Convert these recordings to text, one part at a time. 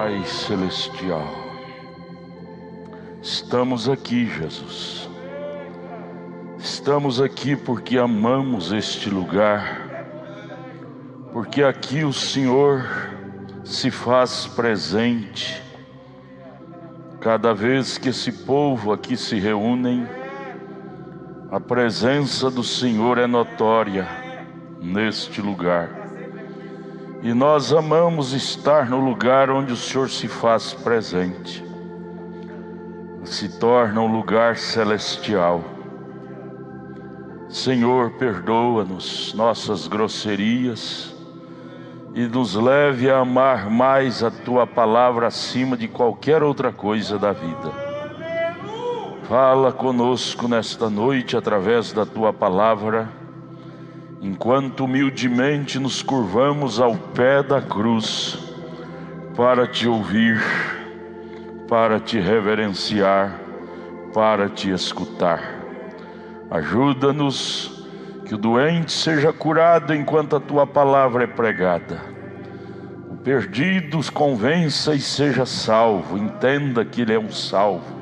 Pai Celestial, estamos aqui, Jesus. Estamos aqui porque amamos este lugar, porque aqui o Senhor se faz presente. Cada vez que esse povo aqui se reúnem, a presença do Senhor é notória neste lugar. E nós amamos estar no lugar onde o Senhor se faz presente. Se torna um lugar celestial. Senhor, perdoa-nos nossas grosserias e nos leve a amar mais a Tua palavra acima de qualquer outra coisa da vida. Fala conosco nesta noite através da Tua palavra, enquanto humildemente nos curvamos ao pé da cruz para Te ouvir, para Te reverenciar, para Te escutar. Ajuda-nos que o doente seja curado enquanto a Tua palavra é pregada. O perdido convença e seja salvo, entenda que ele é um salvo.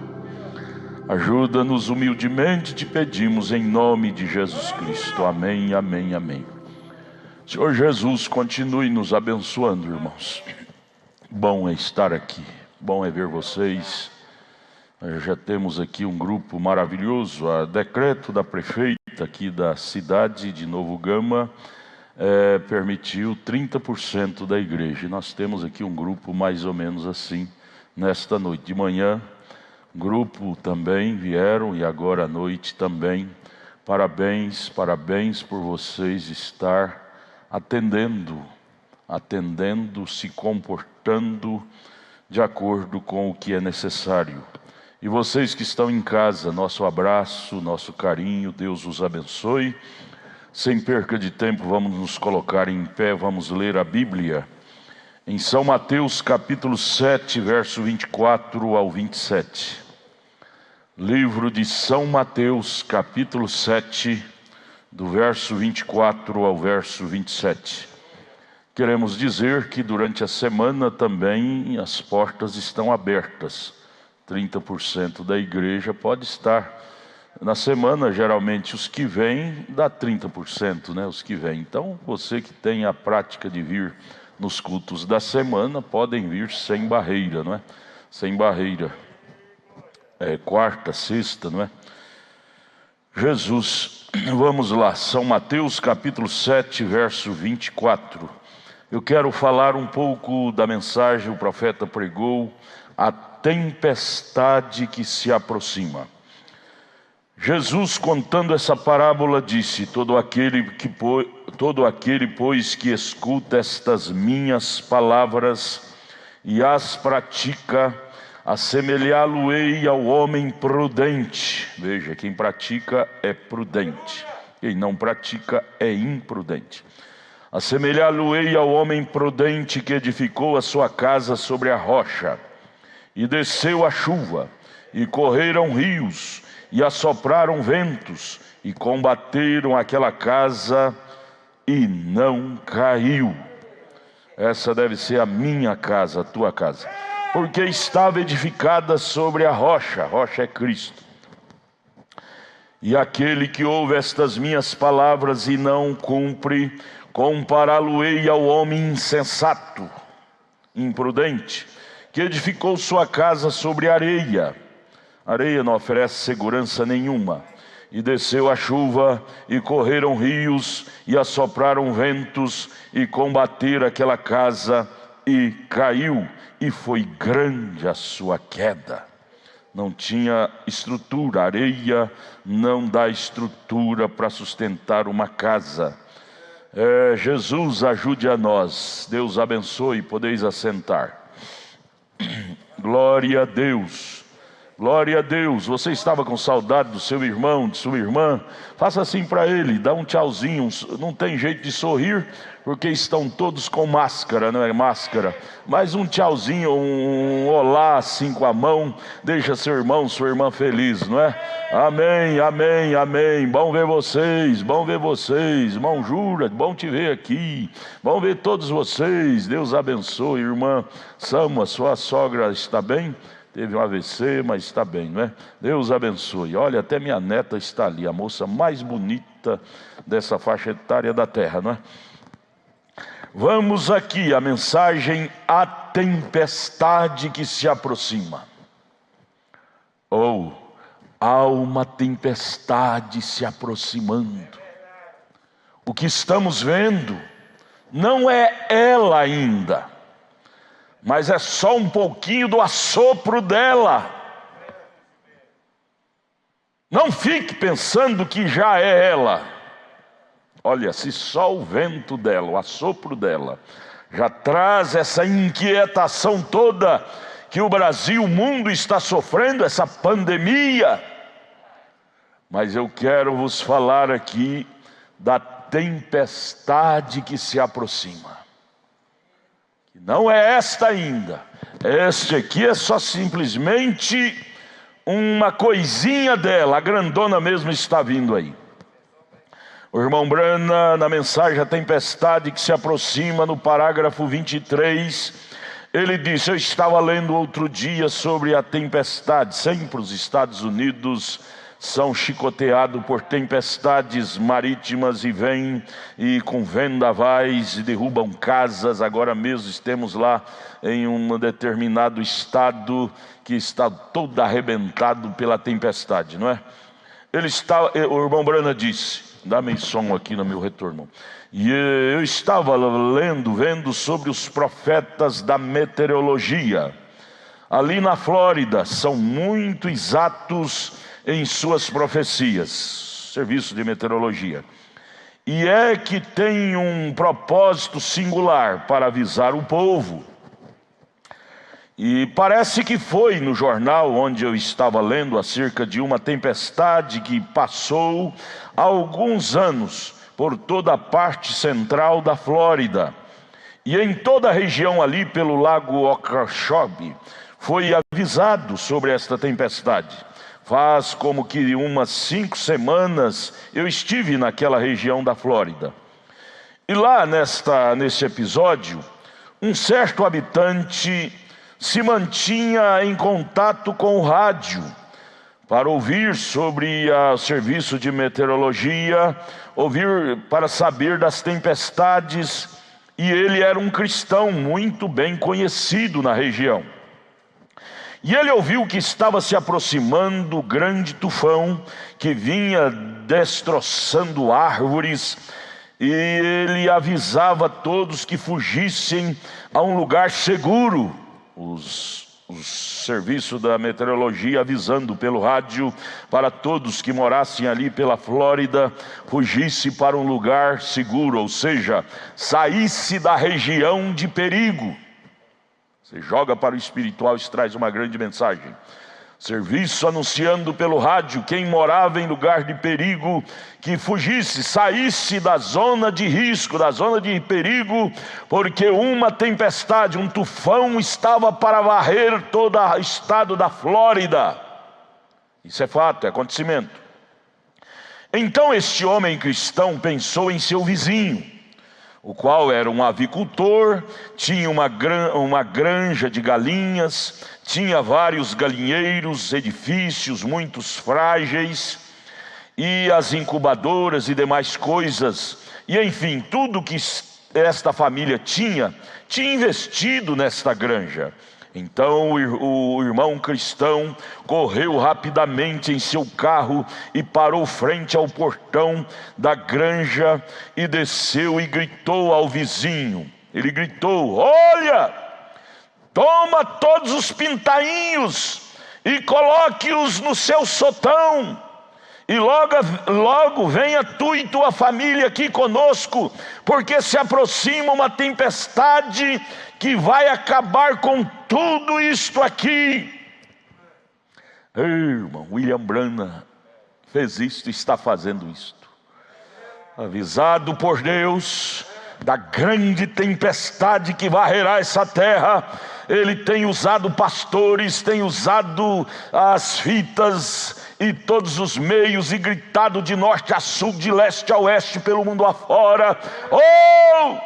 Ajuda-nos humildemente, te pedimos em nome de Jesus Cristo. Amém, amém, amém. Senhor Jesus, continue nos abençoando, irmãos. Bom é estar aqui, bom é ver vocês. Já temos aqui um grupo maravilhoso. A decreto da prefeita aqui da cidade de Novo Gama permitiu 30% da igreja. E nós temos aqui um grupo mais ou menos assim nesta noite. De manhã, grupo também vieram e agora à noite também. Parabéns, parabéns por vocês estar atendendo, se comportando de acordo com o que é necessário. E vocês que estão em casa, nosso abraço, nosso carinho, Deus os abençoe. Sem perca de tempo, vamos nos colocar em pé, vamos ler a Bíblia. Em São Mateus capítulo 7, verso 24 ao 27. Livro de São Mateus capítulo 7, do verso 24 ao verso 27. Queremos dizer que durante a semana também as portas estão abertas. 30% da igreja pode estar. Na semana, geralmente, os que vêm, dá 30%, né? Os que vêm. Então, você que tem a prática de vir nos cultos da semana, podem vir sem barreira, não é? Sem barreira. Quarta, sexta, não é? Jesus, vamos lá. São Mateus, capítulo 7, verso 24. Eu quero falar um pouco da mensagem, o profeta pregou, a tempestade que se aproxima. Jesus, contando essa parábola, disse: todo aquele, pois, que escuta estas minhas palavras e as pratica, assemelhá-lo-ei ao homem prudente. Veja, quem pratica é prudente, quem não pratica é imprudente. Assemelhá-lo-ei ao homem prudente que edificou a sua casa sobre a rocha. E desceu a chuva, e correram rios, e assopraram ventos, e combateram aquela casa, e não caiu. Essa deve ser a minha casa, a tua casa. Porque estava edificada sobre a rocha é Cristo. E aquele que ouve estas minhas palavras e não cumpre, compará-lo-ei ao homem insensato, imprudente, que edificou sua casa sobre areia. Areia não oferece segurança nenhuma. E desceu a chuva, e correram rios, e assopraram ventos, e combateram aquela casa, e caiu, e foi grande a sua queda. Não tinha estrutura, areia não dá estrutura para sustentar uma casa. Jesus ajude a nós. Deus abençoe, podeis assentar. Glória a Deus. Glória a Deus. Você estava com saudade do seu irmão, de sua irmã? Faça assim para ele, dá um tchauzinho. Não tem jeito de sorrir, porque estão todos com máscara, não é máscara? Mas um tchauzinho, um olá assim com a mão, deixa seu irmão, sua irmã feliz, não é? Amém, amém, amém. Bom ver vocês, bom ver vocês. Irmão Jura, bom te ver aqui. Bom ver todos vocês. Deus abençoe. Irmã Sama, sua sogra está bem? Teve um AVC, mas está bem, não é? Deus abençoe. Olha, até minha neta está ali, a moça mais bonita dessa faixa etária da terra, não é? Vamos aqui, a mensagem: a tempestade que se aproxima. Ou, há uma tempestade se aproximando. O que estamos vendo não é ela ainda, mas é só um pouquinho do assopro dela. Não fique pensando que já é ela. Olha, se só o vento dela, o assopro dela, já traz essa inquietação toda que o Brasil, o mundo está sofrendo, essa pandemia. Mas eu quero vos falar aqui da tempestade que se aproxima. Não é esta ainda. Este aqui é só simplesmente uma coisinha dela. A grandona mesmo está vindo aí. O irmão Brana, na mensagem A Tempestade que se aproxima, no parágrafo 23, ele disse: eu estava lendo outro dia sobre a tempestade. Sempre os Estados Unidos são chicoteados por tempestades marítimas e vêm e com vendavais e derrubam casas. Agora mesmo estamos lá em um determinado estado que está todo arrebentado pela tempestade, não é? O irmão Brana disse, dá-me som aqui no meu retorno, e eu estava vendo sobre os profetas da meteorologia. Ali na Flórida são muito exatos em suas profecias, serviço de meteorologia, e é que tem um propósito singular para avisar o povo. E parece que foi no jornal onde eu estava lendo acerca de uma tempestade que passou há alguns anos por toda a parte central da Flórida, e em toda a região ali pelo lago Okeechobee foi avisado sobre esta tempestade. Faz como que umas 5 semanas eu estive naquela região da Flórida. E lá nesse episódio, um certo habitante se mantinha em contato com o rádio para ouvir sobre o serviço de meteorologia, ouvir para saber das tempestades, e ele era um cristão muito bem conhecido na região. E ele ouviu que estava se aproximando o grande tufão que vinha destroçando árvores, e ele avisava todos que fugissem a um lugar seguro. Os serviços da meteorologia avisando pelo rádio para todos que morassem ali pela Flórida, fugisse para um lugar seguro, ou seja, saísse da região de perigo. Você joga para o espiritual, isso traz uma grande mensagem. Serviço anunciando pelo rádio, quem morava em lugar de perigo, que fugisse, saísse da zona de risco, da zona de perigo, porque uma tempestade, um tufão estava para varrer todo o estado da Flórida. Isso é fato, é acontecimento. Então este homem cristão pensou em seu vizinho, o qual era um avicultor, tinha uma granja de galinhas, tinha vários galinheiros, edifícios, muitos frágeis, e as incubadoras e demais coisas, e enfim, tudo que esta família tinha investido nesta granja. Então o irmão cristão correu rapidamente em seu carro e parou frente ao portão da granja e desceu e gritou ao vizinho. Ele gritou: olha, toma todos os pintainhos e coloque-os no seu sotão, e logo venha tu e tua família aqui conosco, porque se aproxima uma tempestade que vai acabar com tudo isto aqui. Irmão, William Branham fez isto e está fazendo isto. Avisado por Deus da grande tempestade que varrerá essa terra, ele tem usado pastores, tem usado as fitas e todos os meios e gritado de norte a sul, de leste a oeste, pelo mundo afora: oh,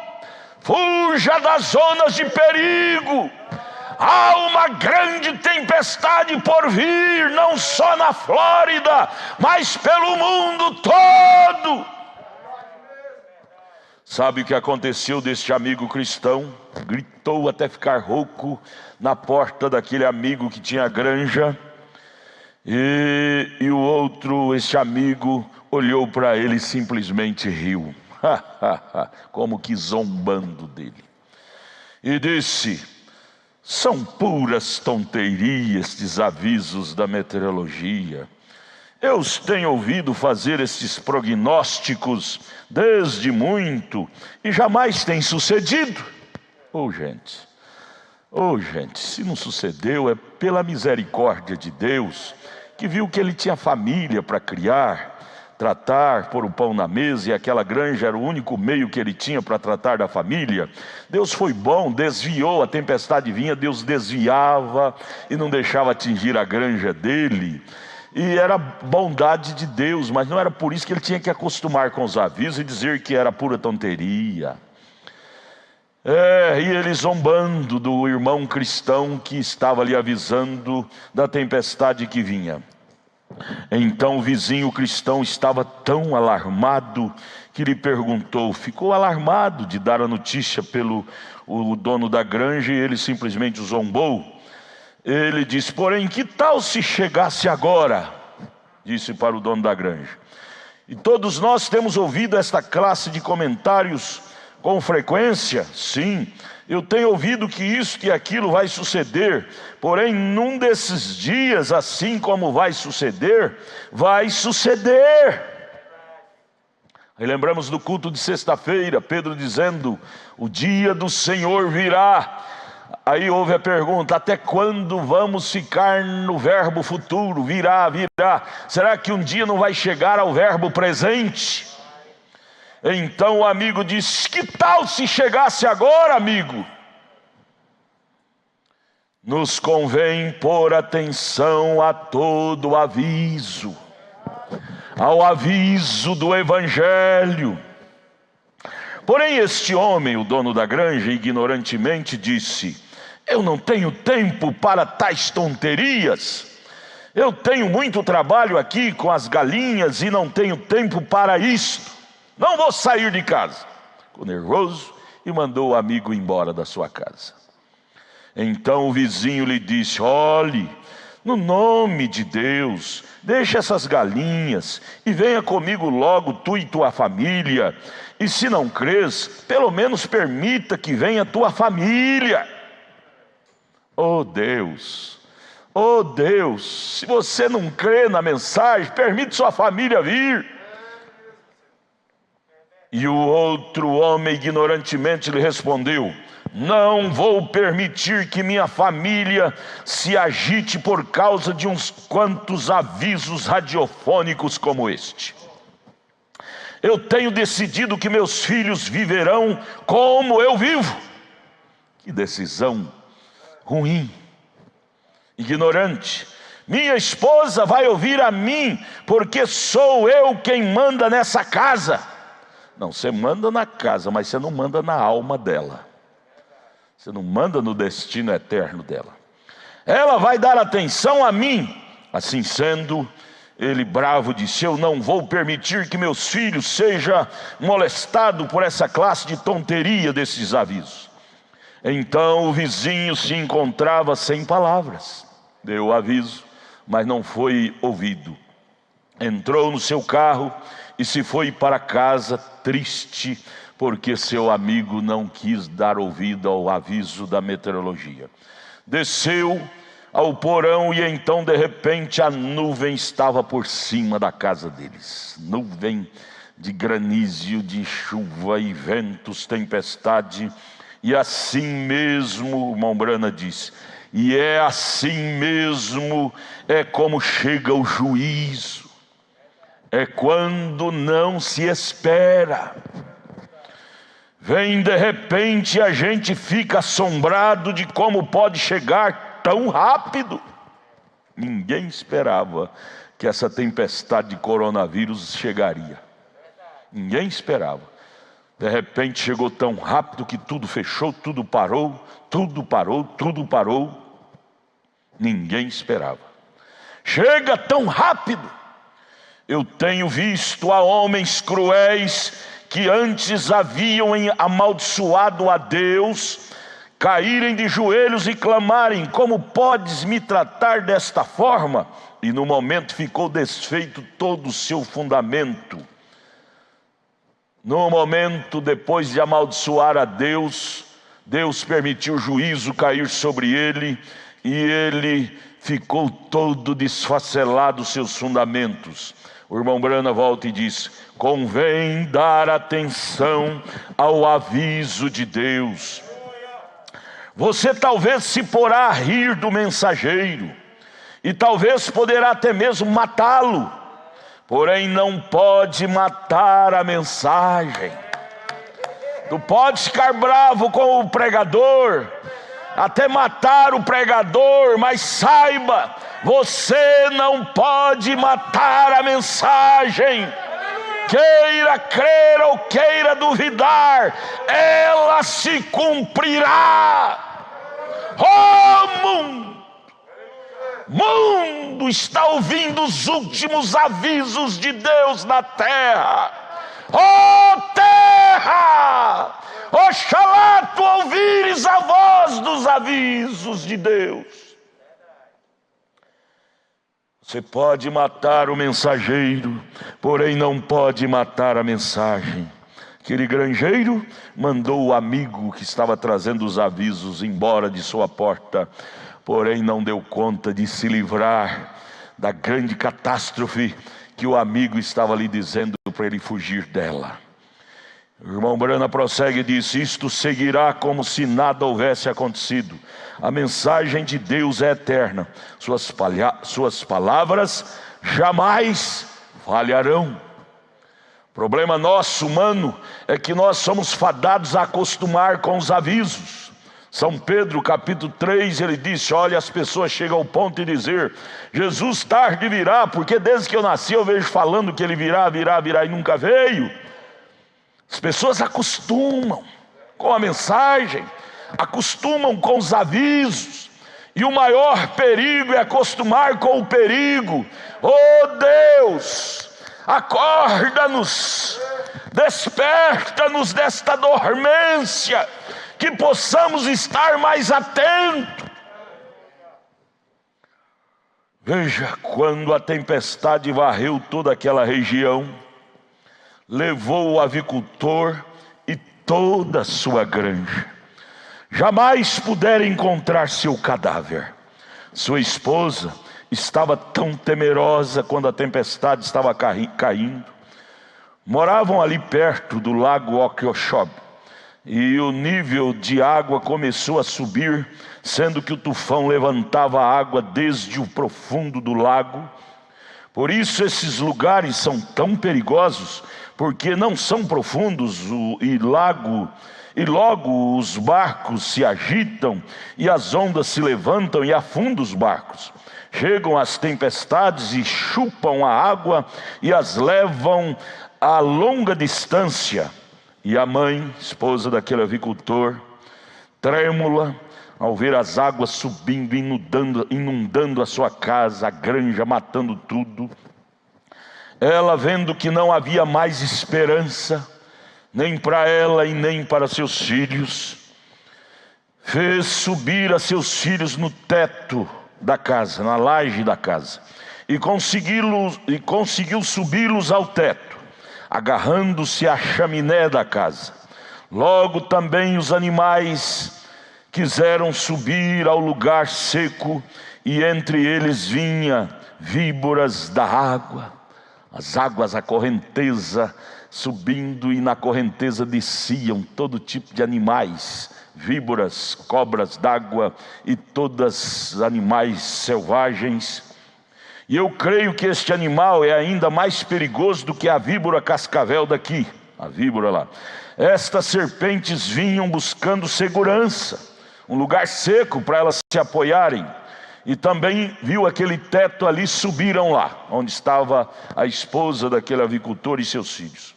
fuja das zonas de perigo, há uma grande tempestade por vir, não só na Flórida, mas pelo mundo todo. Sabe o que aconteceu deste amigo cristão? Gritou até ficar rouco na porta daquele amigo que tinha granja. E o outro, este amigo, olhou para ele e simplesmente riu. Como que zombando dele. E disse: são puras tonterias estes avisos da meteorologia. Eu os tenho ouvido fazer estes prognósticos desde muito e jamais tem sucedido. Gente, se não sucedeu é pela misericórdia de Deus, que viu que ele tinha família para criar, tratar, pôr o pão na mesa, e aquela granja era o único meio que ele tinha para tratar da família. Deus foi bom, desviou, a tempestade vinha, Deus desviava e não deixava atingir a granja dele. E era bondade de Deus, mas não era por isso que ele tinha que acostumar com os avisos e dizer que era pura tonteria. E ele zombando do irmão cristão que estava ali avisando da tempestade que vinha. Então o vizinho cristão estava tão alarmado que lhe perguntou, ficou alarmado de dar a notícia pelo o dono da granja, e ele simplesmente zombou. Ele disse: porém, que tal se chegasse agora? Disse para o dono da granja. E todos nós temos ouvido esta classe de comentários com frequência. Sim, eu tenho ouvido que isso e aquilo vai suceder. Porém, num desses dias, assim como vai suceder, vai suceder. Aí lembramos do culto de sexta-feira, Pedro dizendo: o dia do Senhor virá. Aí houve a pergunta: até quando vamos ficar no verbo futuro? Virá, virá. Será que um dia não vai chegar ao verbo presente? Então o amigo disse: que tal se chegasse agora, amigo? Nos convém pôr atenção a todo aviso, ao aviso do Evangelho. Porém este homem, o dono da granja, ignorantemente disse: eu não tenho tempo para tais tonterias. Eu tenho muito trabalho aqui com as galinhas e não tenho tempo para isto. Não vou sair de casa. Ficou nervoso e mandou o amigo embora da sua casa. Então o vizinho lhe disse: olhe, no nome de Deus, deixa essas galinhas e venha comigo logo, tu e tua família. E se não crês, pelo menos permita que venha tua família. Oh Deus, se você não crê na mensagem, permite sua família vir. E o outro homem ignorantemente lhe respondeu: não vou permitir que minha família se agite por causa de uns quantos avisos radiofônicos como este. Eu tenho decidido que meus filhos viverão como eu vivo. Que decisão ruim, ignorante. Minha esposa vai ouvir a mim, porque sou eu quem manda nessa casa. Não, você manda na casa, mas você não manda na alma dela. Você não manda no destino eterno dela. Ela vai dar atenção a mim. Assim sendo, ele bravo disse: eu não vou permitir que meus filhos sejam molestados por essa classe de tonteria desses avisos. Então o vizinho se encontrava sem palavras. Deu o aviso, mas não foi ouvido. Entrou no seu carro e se foi para casa triste, porque seu amigo não quis dar ouvido ao aviso da meteorologia. Desceu ao porão e então de repente a nuvem estava por cima da casa deles. Nuvem de granizo, de chuva e ventos, tempestade. E assim mesmo, o irmão Branham disse: E é assim mesmo, é como chega o juízo. É quando não se espera. Vem de repente e a gente fica assombrado de como pode chegar tão rápido. Ninguém esperava que essa tempestade de coronavírus chegaria. Ninguém esperava. De repente chegou tão rápido que tudo fechou, tudo parou, tudo parou, tudo parou. Ninguém esperava. Chega tão rápido. Eu tenho visto a homens cruéis que antes haviam amaldiçoado a Deus, caírem de joelhos e clamarem: como podes me tratar desta forma? E no momento ficou desfeito todo o seu fundamento. No momento, depois de amaldiçoar a Deus, Deus permitiu o juízo cair sobre ele, e ele ficou todo desfacelado os seus fundamentos. O irmão Brana volta e diz: convém dar atenção ao aviso de Deus. Você talvez se porá a rir do mensageiro, e talvez poderá até mesmo matá-lo, porém não pode matar a mensagem. Tu pode ficar bravo com o pregador, até matar o pregador, mas saiba, você não pode matar a mensagem. Queira crer ou queira duvidar, ela se cumprirá. Oh mundo está ouvindo os últimos avisos de Deus na terra. Oh terra, oxalá tu ouvires a voz dos avisos de Deus. Você pode matar o mensageiro, porém não pode matar a mensagem. Aquele granjeiro mandou o amigo que estava trazendo os avisos embora de sua porta, porém não deu conta de se livrar da grande catástrofe que o amigo estava lhe dizendo para ele fugir dela. O irmão Brana prossegue e diz: isto seguirá como se nada houvesse acontecido. A mensagem de Deus é eterna, suas palavras jamais falharão. O problema nosso, humano, é que nós somos fadados a acostumar com os avisos. São Pedro, capítulo 3, ele disse: olha, as pessoas chegam ao ponto de dizer: Jesus tarde virá, porque desde que eu nasci eu vejo falando que ele virá e nunca veio. As pessoas acostumam com a mensagem, acostumam com os avisos, e o maior perigo é acostumar com o perigo. Oh Deus, acorda-nos, desperta-nos desta dormência, que possamos estar mais atentos. Veja, quando a tempestade varreu toda aquela região, levou o avicultor e toda a sua granja. Jamais puderam encontrar seu cadáver. Sua esposa estava tão temerosa quando a tempestade estava caindo. Moravam ali perto do lago Okeechobee, e o nível de água começou a subir, sendo que o tufão levantava a água desde o profundo do lago. Por isso esses lugares são tão perigosos, porque não são profundos e logo os barcos se agitam e as ondas se levantam e afundam os barcos. Chegam as tempestades e chupam a água e as levam a longa distância. E a mãe, esposa daquele avicultor, trêmula ao ver as águas subindo, inundando a sua casa, a granja, matando tudo. Ela, vendo que não havia mais esperança, nem para ela e nem para seus filhos, fez subir a seus filhos no teto da casa, na laje da casa, e conseguiu subi-los ao teto, agarrando-se à chaminé da casa. Logo também os animais quiseram subir ao lugar seco, e entre eles vinha víboras da água. As águas, a correnteza subindo, e na correnteza desciam todo tipo de animais víboras, cobras d'água e todos os animais selvagens. E eu creio que este animal é ainda mais perigoso do que a víbora cascavel daqui, a víbora lá. Estas serpentes vinham buscando segurança, um lugar seco para elas se apoiarem. E também viu aquele teto ali, subiram lá, onde estava a esposa daquele avicultor e seus filhos.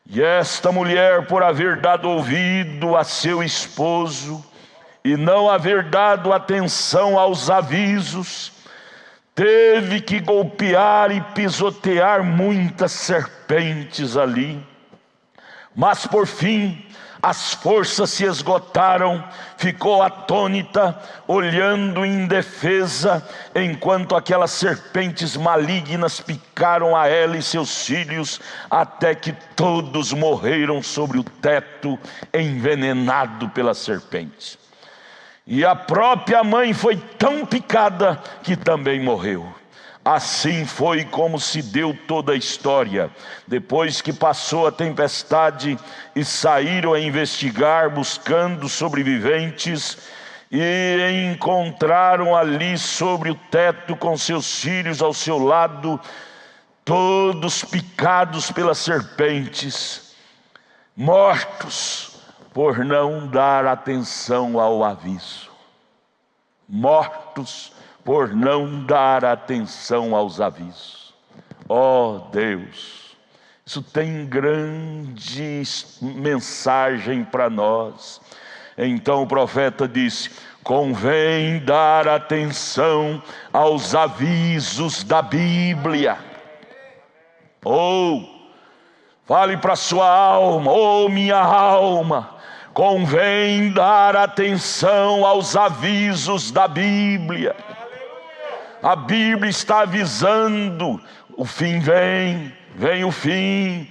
E esta mulher, por haver dado ouvido a seu esposo e não haver dado atenção aos avisos, teve que golpear e pisotear muitas serpentes ali. Mas por fim, as forças se esgotaram, ficou atônita, olhando indefesa, enquanto aquelas serpentes malignas picaram a ela e seus filhos, até que todos morreram sobre o teto, envenenado pelas serpentes. E a própria mãe foi tão picada que também morreu. Assim foi como se deu toda a história. Depois que passou a tempestade e saíram a investigar, buscando sobreviventes, e encontraram ali sobre o teto com seus filhos ao seu lado, todos picados pelas serpentes, mortos por não dar atenção ao aviso. Mortos por não dar atenção aos avisos. Oh Deus, isso tem grande mensagem para nós. Então o profeta disse: convém dar atenção aos avisos da Bíblia. Fale para sua alma: minha alma, convém dar atenção aos avisos da Bíblia. A Bíblia está avisando: o fim vem, vem o fim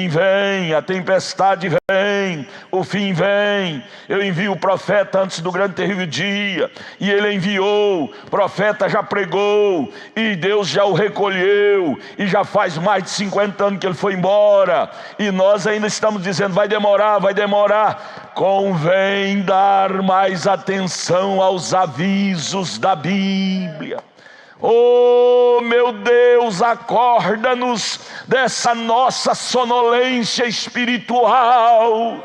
vem, a tempestade vem, o fim vem. Eu envio o profeta antes do grande terrível dia, e ele enviou, o profeta já pregou, e Deus já o recolheu, e já faz mais de 50 anos que ele foi embora, e nós ainda estamos dizendo: vai demorar, vai demorar. Convém dar mais atenção aos avisos da Bíblia. Oh meu Deus, acorda-nos dessa nossa sonolência espiritual.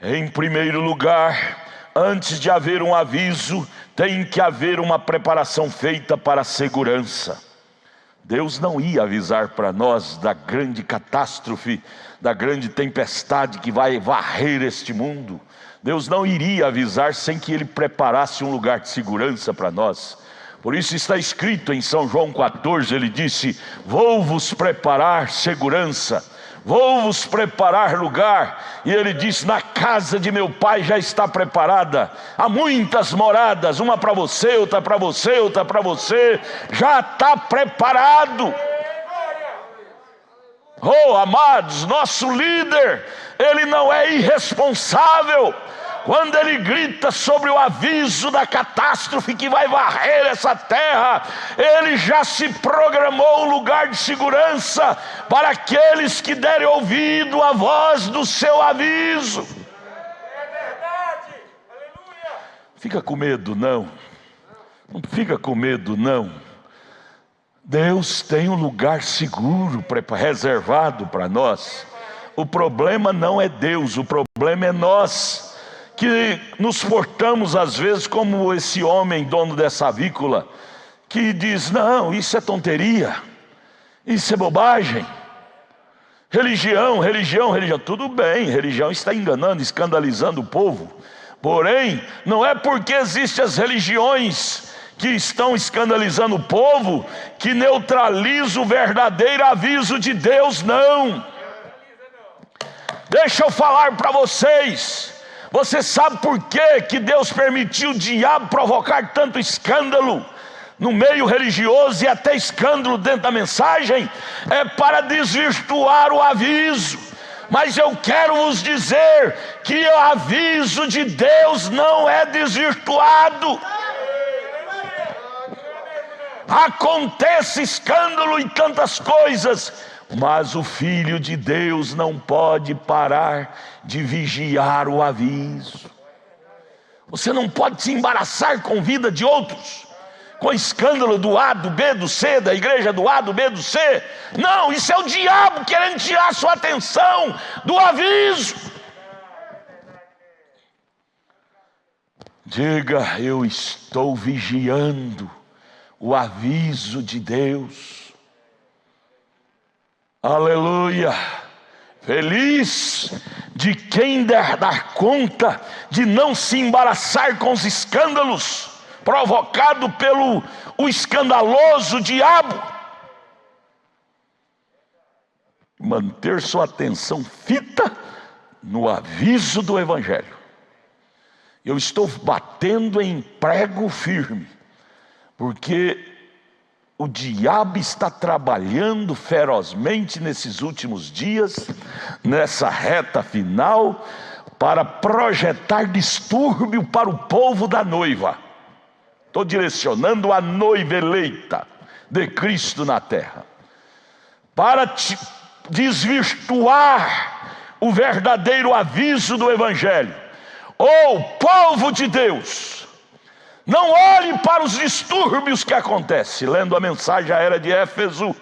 Em primeiro lugar, antes de haver um aviso, tem que haver uma preparação feita para a segurança. Deus não ia avisar para nós da grande catástrofe, da grande tempestade que vai varrer este mundo. Deus não iria avisar sem que Ele preparasse um lugar de segurança para nós. Por isso está escrito em São João 14, ele disse: vou vos preparar segurança, vou vos preparar lugar. E ele disse: na casa de meu pai já está preparada, há muitas moradas, uma para você, outra para você, outra para você, já está preparado. Oh amados, nosso líder, ele não é irresponsável. Quando ele grita sobre o aviso da catástrofe que vai varrer essa terra, ele já se programou um lugar de segurança para aqueles que derem ouvido à voz do seu aviso. É verdade. Aleluia. Fica com medo não, não fica com medo não. Deus tem um lugar seguro reservado para nós. O problema não é Deus, o problema é nós, que nos portamos às vezes como esse homem dono dessa avícola, que diz: não, isso é tonteria, isso é bobagem, religião, tudo bem, religião está enganando, escandalizando o povo, porém, não é porque existem as religiões que estão escandalizando o povo, que neutraliza o verdadeiro aviso de Deus, não. Deixa eu falar para vocês. Você sabe por que Deus permitiu o diabo provocar tanto escândalo no meio religioso e até escândalo dentro da mensagem? É para desvirtuar o aviso. Mas eu quero vos dizer que o aviso de Deus não é desvirtuado. Acontece escândalo e tantas coisas, Mas o Filho de Deus não pode parar de vigiar o aviso. Você não pode se embaraçar com a vida de outros, com escândalo do A, do B, do C, da igreja do A, do B, do C. Não, isso é o diabo querendo tirar sua atenção do aviso. Diga: eu estou vigiando o aviso de Deus. Aleluia! Feliz de quem der dar conta de não se embaraçar com os escândalos provocado pelo o escandaloso diabo. Manter sua atenção fita no aviso do Evangelho. Eu estou batendo em prego firme, porque o diabo está trabalhando ferozmente nesses últimos dias, nessa reta final, para projetar distúrbio para o povo da noiva. Estou direcionando a noiva eleita de Cristo na terra, para desvirtuar o verdadeiro aviso do Evangelho. Oh, povo de Deus, não olhe para os distúrbios que acontecem. Lendo a mensagem, a era de Éfeso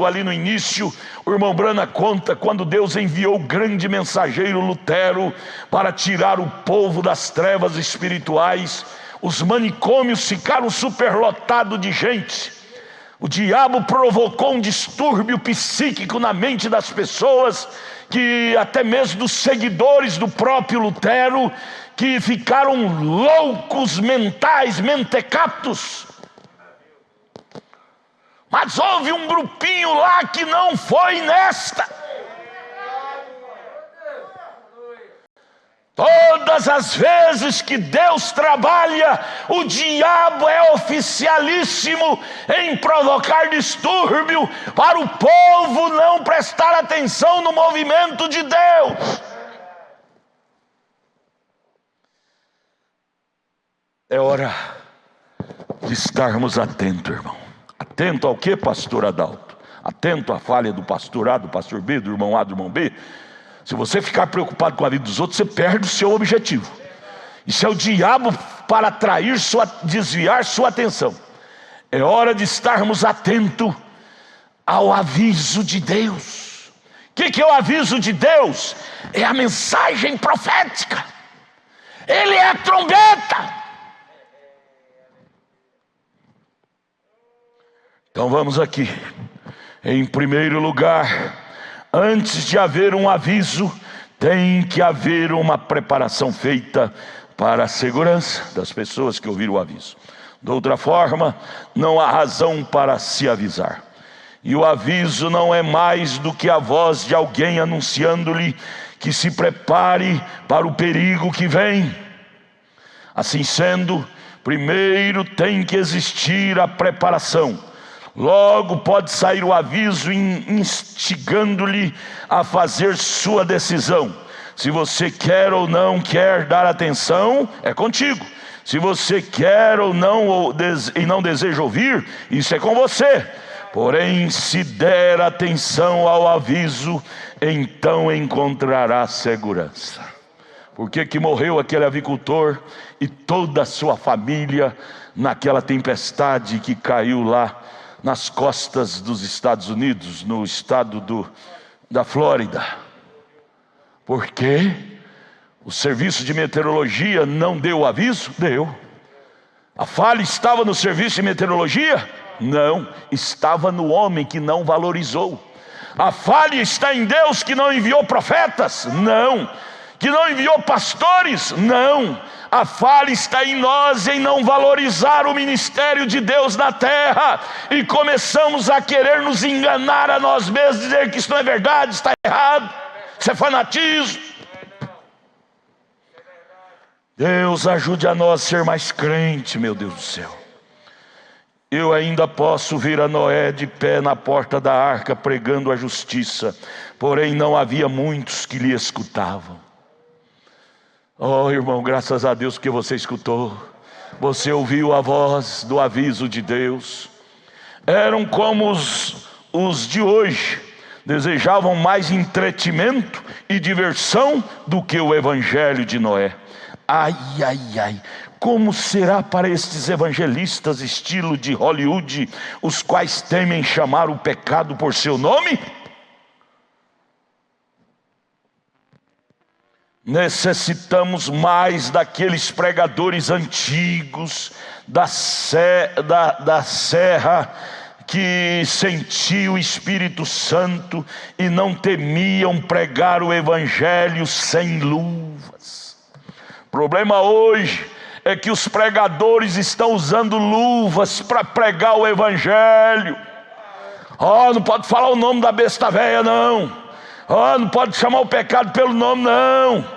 ali no início, o irmão Brana conta quando Deus enviou o grande mensageiro Lutero para tirar o povo das trevas espirituais. Os manicômios ficaram superlotados de gente. O diabo provocou um distúrbio psíquico na mente das pessoas, que até mesmo dos seguidores do próprio Lutero, que ficaram loucos mentais, mentecaptos. Mas houve um grupinho lá que não foi nesta. Todas as vezes que Deus trabalha, o diabo é oficialíssimo em provocar distúrbio para o povo não prestar atenção no movimento de Deus. É hora de estarmos atentos, irmão. Atento ao que, pastor Adalto? Atento à falha do pastor A, do pastor B, do irmão A, do irmão B. Se você ficar preocupado com a vida dos outros, você perde o seu objetivo. Isso é o diabo para desviar sua atenção. É hora de estarmos atentos ao aviso de Deus. O que é o aviso de Deus? É a mensagem profética. Ele é a trombeta. Então vamos aqui. Em primeiro lugar, antes de haver um aviso, tem que haver uma preparação feita para a segurança das pessoas que ouviram o aviso. De outra forma, não há razão para se avisar. E o aviso não é mais do que a voz de alguém anunciando-lhe que se prepare para o perigo que vem. Assim sendo, primeiro tem que existir a preparação. Logo pode sair o aviso instigando-lhe a fazer sua decisão. Se você quer ou não quer dar atenção, é contigo. Se você quer ou não e não deseja ouvir, isso é com você. Porém, se der atenção ao aviso, então encontrará segurança. Por que morreu aquele avicultor e toda a sua família naquela tempestade que caiu lá nas costas dos Estados Unidos, no estado da Flórida? Porque o serviço de meteorologia não deu o aviso? Deu. A falha estava no serviço de meteorologia? Não, estava no homem que não valorizou. A falha está em Deus que não enviou profetas? Não. Que não enviou pastores? Não. A falha está em nós em não valorizar o ministério de Deus na terra, e começamos a querer nos enganar a nós mesmos, dizer que isso não é verdade, está errado, isso é fanatismo. Deus ajude a nós a ser mais crente, meu Deus do céu. Eu ainda posso ver a Noé de pé na porta da arca pregando a justiça, porém não havia muitos que lhe escutavam. Oh, irmão, graças a Deus que você escutou. Você ouviu a voz do aviso de Deus. Eram como os de hoje desejavam mais entretenimento e diversão do que o evangelho de Noé. Ai, ai, ai, como será para estes evangelistas estilo de Hollywood, os quais temem chamar o pecado por seu nome? Necessitamos mais daqueles pregadores antigos da serra, que sentiam o Espírito Santo e não temiam pregar o evangelho sem luvas. O problema hoje é que os pregadores estão usando luvas para pregar o evangelho. Não pode falar o nome da besta velha, não. Não pode chamar o pecado pelo nome, não.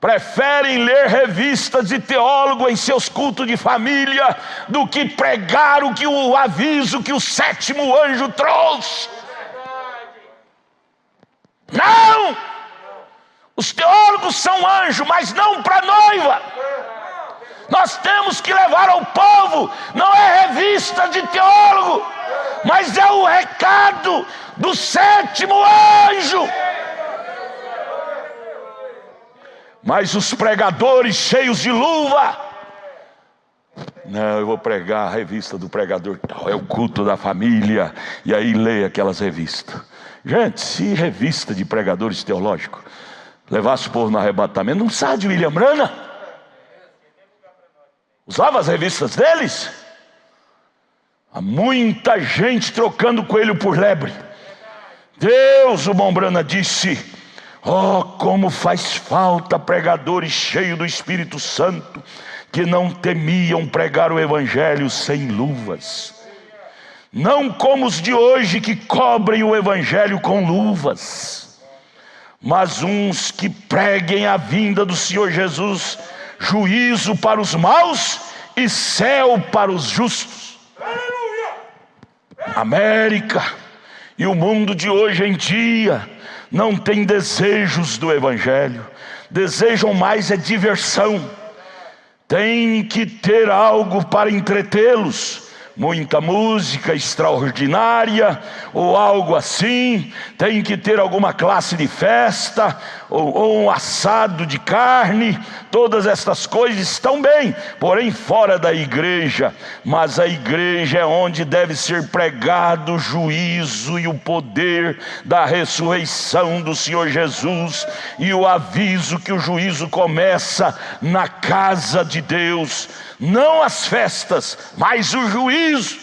Preferem ler revistas de teólogo em seus cultos de família do que pregar o aviso que o sétimo anjo trouxe. Não! Os teólogos são anjos, mas não para a noiva. Nós temos que levar ao povo, não é revista de teólogo, mas é o recado do sétimo anjo. Mas os pregadores cheios de luva, não, eu vou pregar a revista do pregador tal, é o culto da família, e aí leia aquelas revistas. Gente, se revista de pregadores teológicos levasse o povo no arrebatamento, não sabe de William Branham? Usava as revistas deles? Há muita gente trocando coelho por lebre. Deus, o bom Branham disse: como faz falta pregadores cheios do Espírito Santo, que não temiam pregar o evangelho sem luvas. Não como os de hoje que cobrem o evangelho com luvas, mas uns que preguem a vinda do Senhor Jesus, juízo para os maus e céu para os justos. América e o mundo de hoje em dia não tem desejos do evangelho, desejam mais é diversão. Tem que ter algo para entretê-los, muita música extraordinária ou algo assim. Tem que ter alguma classe de festa ou um assado de carne. Todas estas coisas estão bem, porém fora da igreja. Mas a igreja é onde deve ser pregado o juízo e o poder da ressurreição do Senhor Jesus, e o aviso que o juízo começa na casa de Deus. Não as festas, mas o juízo.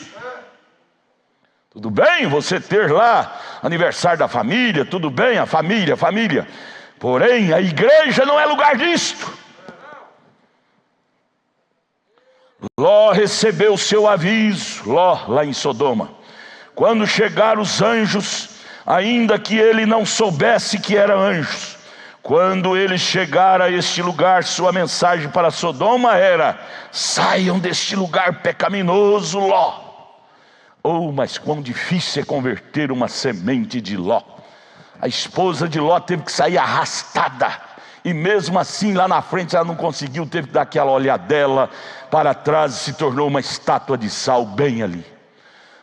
Tudo bem você ter lá aniversário da família, tudo bem, a família. Porém, a igreja não é lugar disto. Ló recebeu seu aviso, Ló lá em Sodoma. Quando chegaram os anjos, ainda que ele não soubesse que eram anjos, quando eles chegaram a este lugar, sua mensagem para Sodoma era: saiam deste lugar pecaminoso, Ló. Mas quão difícil é converter uma semente de Ló. A esposa de Ló teve que sair arrastada, e mesmo assim lá na frente ela não conseguiu, teve que dar aquela olhadela para trás e se tornou uma estátua de sal bem ali.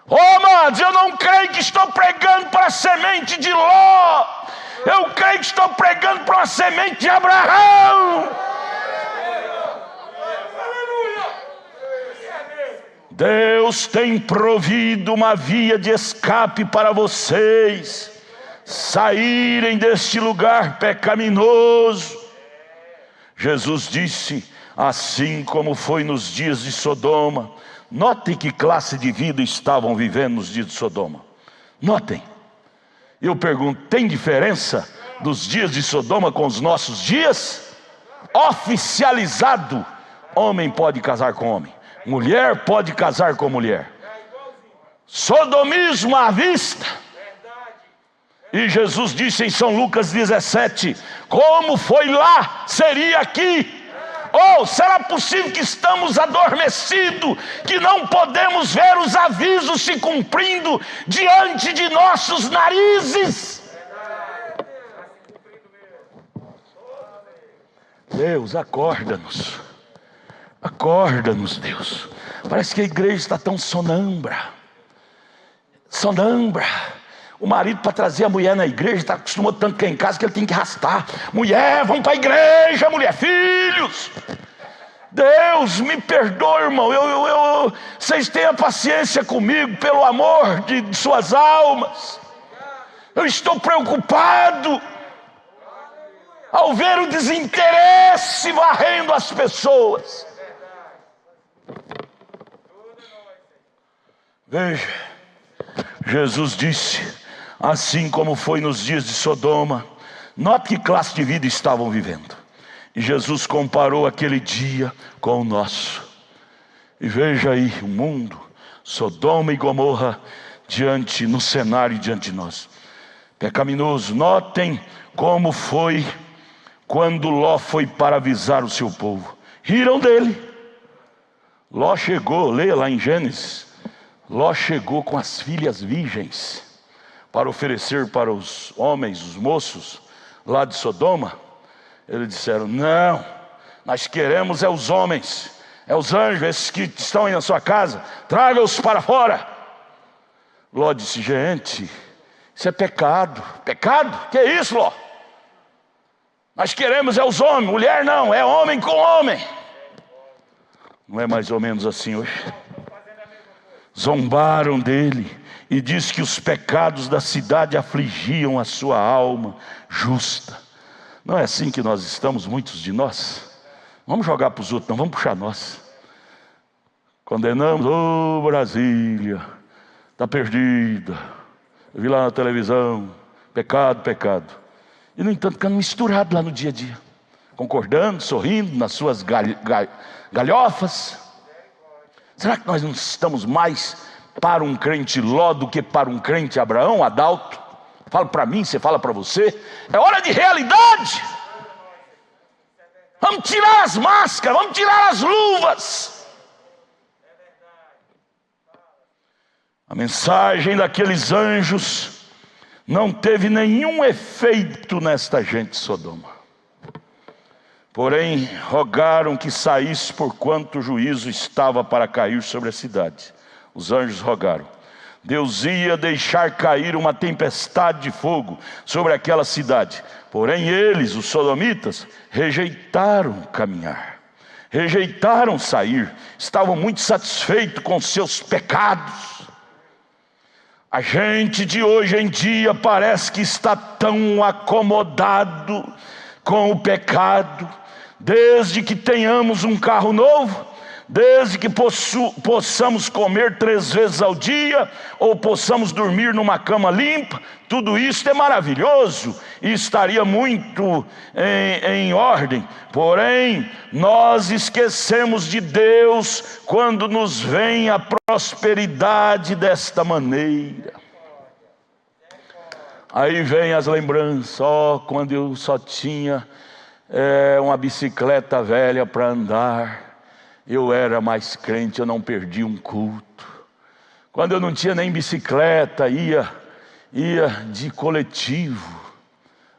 Amados, eu não creio que estou pregando para a semente de Ló, eu creio que estou pregando para uma semente de Abraão. Deus tem provido uma via de escape para vocês saírem deste lugar pecaminoso. Jesus disse: assim como foi nos dias de Sodoma. Notem que classe de vida estavam vivendo nos dias de Sodoma. Notem. Eu pergunto, tem diferença dos dias de Sodoma com os nossos dias? Oficializado: homem pode casar com homem, mulher pode casar com mulher. Sodomismo à vista. E Jesus disse em São Lucas 17: como foi lá, seria aqui. Será possível que estamos adormecidos, que não podemos ver os avisos se cumprindo diante de nossos narizes? Deus, acorda-nos. Acorda-nos, Deus. Parece que a igreja está tão sonâmbra. Sonambra. O marido, para trazer a mulher na igreja, está acostumado tanto que é em casa que ele tem que arrastar. Mulher, vamos para a igreja, mulher, filhos. Deus me perdoe, irmão. Vocês tenham paciência comigo, pelo amor de suas almas. Eu estou preocupado ao ver o desinteresse varrendo as pessoas. Veja, Jesus disse, assim como foi nos dias de Sodoma. Note que classe de vida estavam vivendo. E Jesus comparou aquele dia com o nosso. E veja aí o mundo, Sodoma e Gomorra, no cenário diante de nós. Pecaminoso. Notem como foi quando Ló foi para avisar o seu povo. Riram dele. Ló chegou, leia lá em Gênesis. Ló chegou com as filhas virgens para oferecer para os homens, os moços lá de Sodoma. Eles disseram, não, nós queremos é os homens, é os anjos, esses que estão aí na sua casa, traga-os para fora. Ló disse, gente, isso é pecado. Pecado? Que é isso, Ló? Nós queremos é os homens, mulher não, é homem com homem. Não é mais ou menos assim hoje? Zombaram dele e diz que os pecados da cidade afligiam a sua alma justa. Não é assim que nós estamos, muitos de nós? Vamos jogar para os outros, não, vamos puxar nós. Condenamos, Brasília, está perdida. Eu vi lá na televisão, pecado, pecado. E no entanto, ficando misturado lá no dia a dia. Concordando, sorrindo nas suas galhofas. Será que nós não estamos mais para um crente Ló do que para um crente Abraão, Adalto? Fala para mim, você fala para você. É hora de realidade. Vamos tirar as máscaras, vamos tirar as luvas. A mensagem daqueles anjos não teve nenhum efeito nesta gente de Sodoma. Porém, rogaram que saísse porquanto o juízo estava para cair sobre a cidade. Os anjos rogaram. Deus ia deixar cair uma tempestade de fogo sobre aquela cidade. Porém eles, os sodomitas, rejeitaram caminhar. Rejeitaram sair. Estavam muito satisfeitos com seus pecados. A gente de hoje em dia parece que está tão acomodado com o pecado. Desde que tenhamos um carro novo, desde que possamos comer 3 vezes ao dia, ou possamos dormir numa cama limpa, tudo isso é maravilhoso e estaria muito em ordem. Porém, nós esquecemos de Deus quando nos vem a prosperidade desta maneira. Aí vem as lembranças, quando eu só tinha uma bicicleta velha para andar, eu era mais crente, eu não perdi um culto. Quando eu não tinha nem bicicleta, ia de coletivo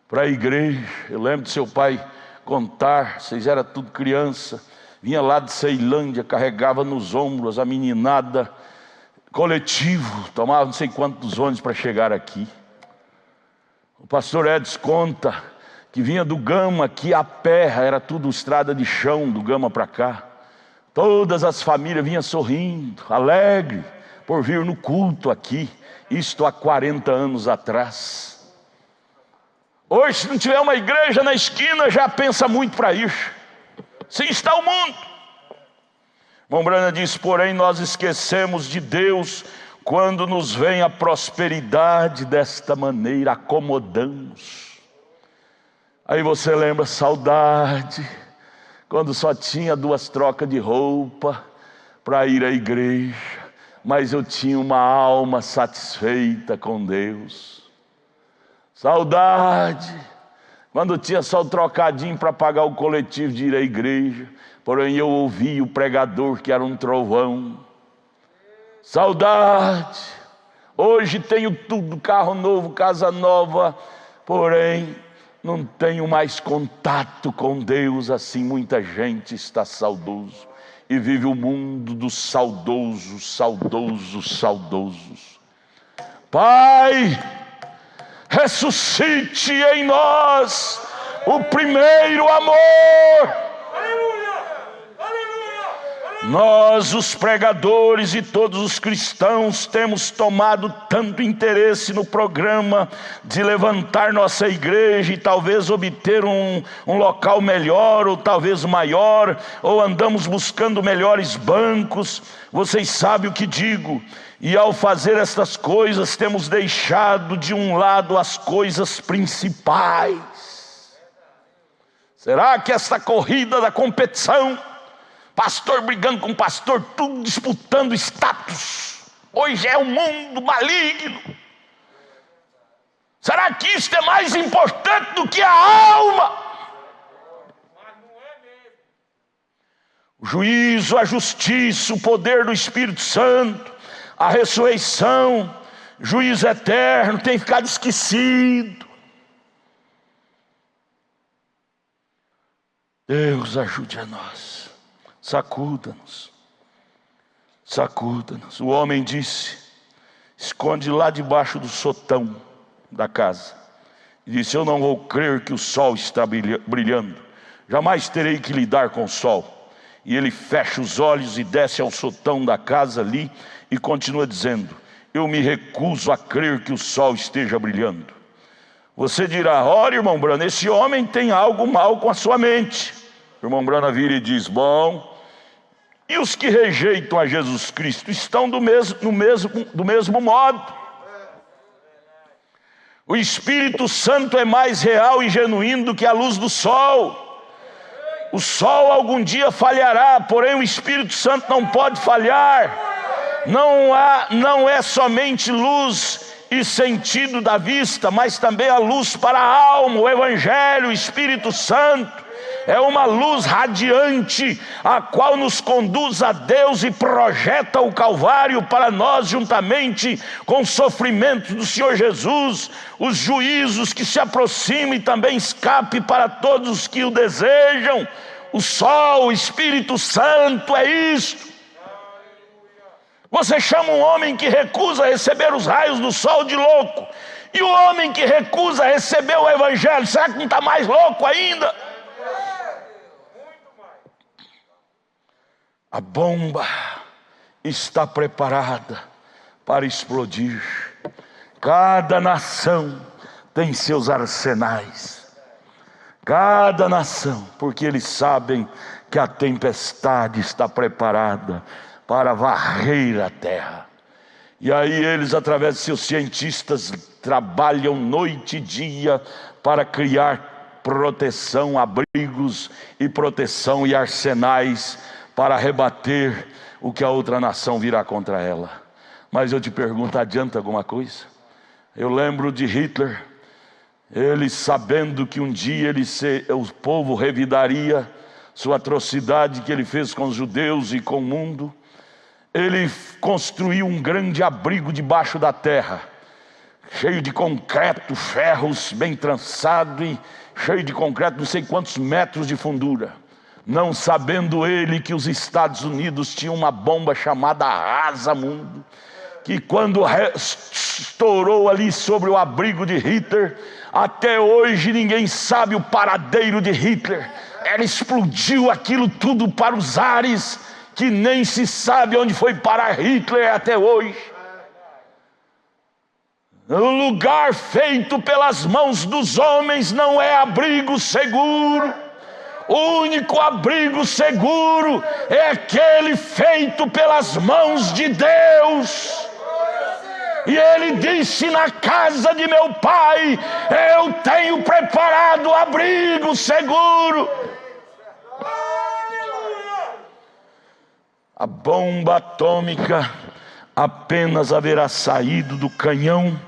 para a igreja. Eu lembro de seu pai contar, vocês eram tudo criança, vinha lá de Ceilândia, carregava nos ombros a meninada, coletivo, tomava não sei quantos ônibus para chegar aqui. O pastor Edson conta que vinha do Gama aqui a pé, era tudo estrada de chão do Gama para cá. Todas as famílias vinham sorrindo, alegre, por vir no culto aqui. Isto há 40 anos atrás. Hoje, se não tiver uma igreja na esquina, já pensa muito para ir. Assim está o mundo. Irmão Brana diz, porém nós esquecemos de Deus quando nos vem a prosperidade desta maneira, acomodamos. Aí você lembra, saudade, quando só tinha 2 trocas de roupa para ir à igreja, mas eu tinha uma alma satisfeita com Deus. Saudade, quando tinha só o trocadinho para pagar o coletivo de ir à igreja, porém eu ouvia o pregador que era um trovão. Saudade, hoje tenho tudo, carro novo, casa nova, porém não tenho mais contato com Deus. Assim muita gente está saudoso e vive o mundo dos saudosos. Pai, ressuscite em nós o primeiro amor. Nós, os pregadores e todos os cristãos, temos tomado tanto interesse no programa de levantar nossa igreja e talvez obter um local melhor, ou talvez maior, ou andamos buscando melhores bancos. Vocês sabem o que digo. E ao fazer estas coisas, temos deixado de um lado as coisas principais. Será que esta corrida da competição, pastor brigando com pastor, tudo disputando status, hoje é um mundo maligno, será que isto é mais importante do que a alma? O juízo, a justiça, o poder do Espírito Santo, a ressurreição, juízo eterno, tem ficado esquecido. Deus ajude a nós. Sacuda-nos, sacuda-nos. O homem disse: esconde lá debaixo do sotão da casa. E disse: eu não vou crer que o sol está brilhando, jamais terei que lidar com o sol. E ele fecha os olhos e desce ao sotão da casa ali e continua dizendo: eu me recuso a crer que o sol esteja brilhando. Você dirá: ora, irmão Brana, esse homem tem algo mal com a sua mente. O irmão Brana vira e diz: bom, e os que rejeitam a Jesus Cristo estão do mesmo modo. O Espírito Santo é mais real e genuíno do que a luz do sol. O sol algum dia falhará, porém o Espírito Santo não pode falhar. Não é somente luz e sentido da vista, mas também a luz para a alma. O Evangelho, o Espírito Santo, é uma luz radiante, a qual nos conduz a Deus e projeta o Calvário para nós, juntamente com o sofrimento do Senhor Jesus, os juízos que se aproximam e também escape para todos os que o desejam. O sol, o Espírito Santo, é isto. Você chama um homem que recusa receber os raios do sol de louco, e o homem que recusa receber o Evangelho, será que não está mais louco ainda? A bomba está preparada para explodir. Cada nação tem seus arsenais. Cada nação, porque eles sabem que a tempestade está preparada para varrer a terra. E aí eles, através de seus cientistas, trabalham noite e dia para criar proteção, abrigos e proteção e arsenais para rebater o que a outra nação virá contra ela. Mas eu te pergunto, adianta alguma coisa? Eu lembro de Hitler, ele sabendo que um dia o povo revidaria sua atrocidade que ele fez com os judeus e com o mundo. Ele construiu um grande abrigo debaixo da terra, cheio de concreto, ferros bem trançado e cheio de concreto, não sei quantos metros de fundura. Não sabendo ele que os Estados Unidos tinham uma bomba chamada Arrasa-Mundo, que quando estourou ali sobre o abrigo de Hitler, até hoje ninguém sabe o paradeiro de Hitler. Ela explodiu aquilo tudo para os ares, que nem se sabe onde foi parar Hitler até hoje. O lugar feito pelas mãos dos homens não é abrigo seguro. O único abrigo seguro é aquele feito pelas mãos de Deus. E ele disse: na casa de meu pai eu tenho preparado abrigo seguro. A bomba atômica apenas haverá saído do canhão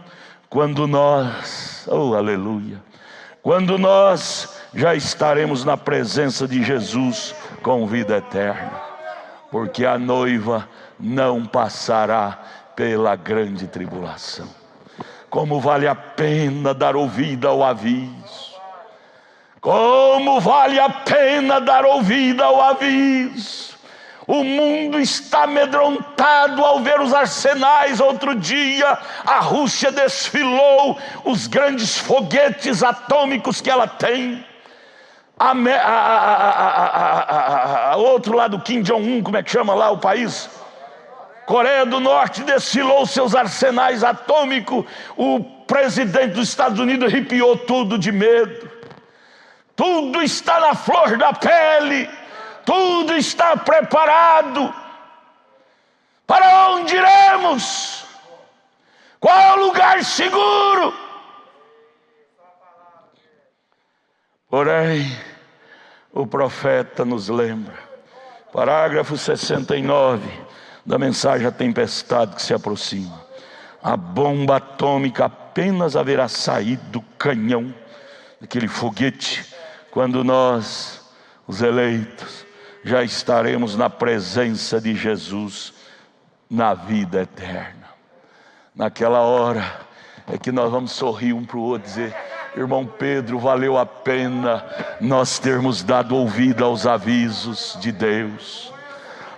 quando nós, oh aleluia, quando nós já estaremos na presença de Jesus com vida eterna, porque a noiva não passará pela grande tribulação. Como vale a pena dar ouvido ao aviso, como vale a pena dar ouvido ao aviso. O mundo está amedrontado ao ver os arsenais. Outro dia a Rússia desfilou os grandes foguetes atômicos que ela tem. Outro lado, Kim Jong-un, como é que chama lá o país? Coreia do Norte desfilou seus arsenais atômicos. O presidente dos Estados Unidos arrepiou tudo de medo. Tudo está na flor da pele. Tudo está preparado. Para onde iremos? Qual é o lugar seguro? Porém, o profeta nos lembra, parágrafo 69 da mensagem à tempestade que se aproxima: a bomba atômica apenas haverá saído do canhão, daquele foguete, quando nós, os eleitos, já estaremos na presença de Jesus na vida eterna. Naquela hora é que nós vamos sorrir um para o outro e dizer: irmão Pedro, valeu a pena nós termos dado ouvido aos avisos de Deus.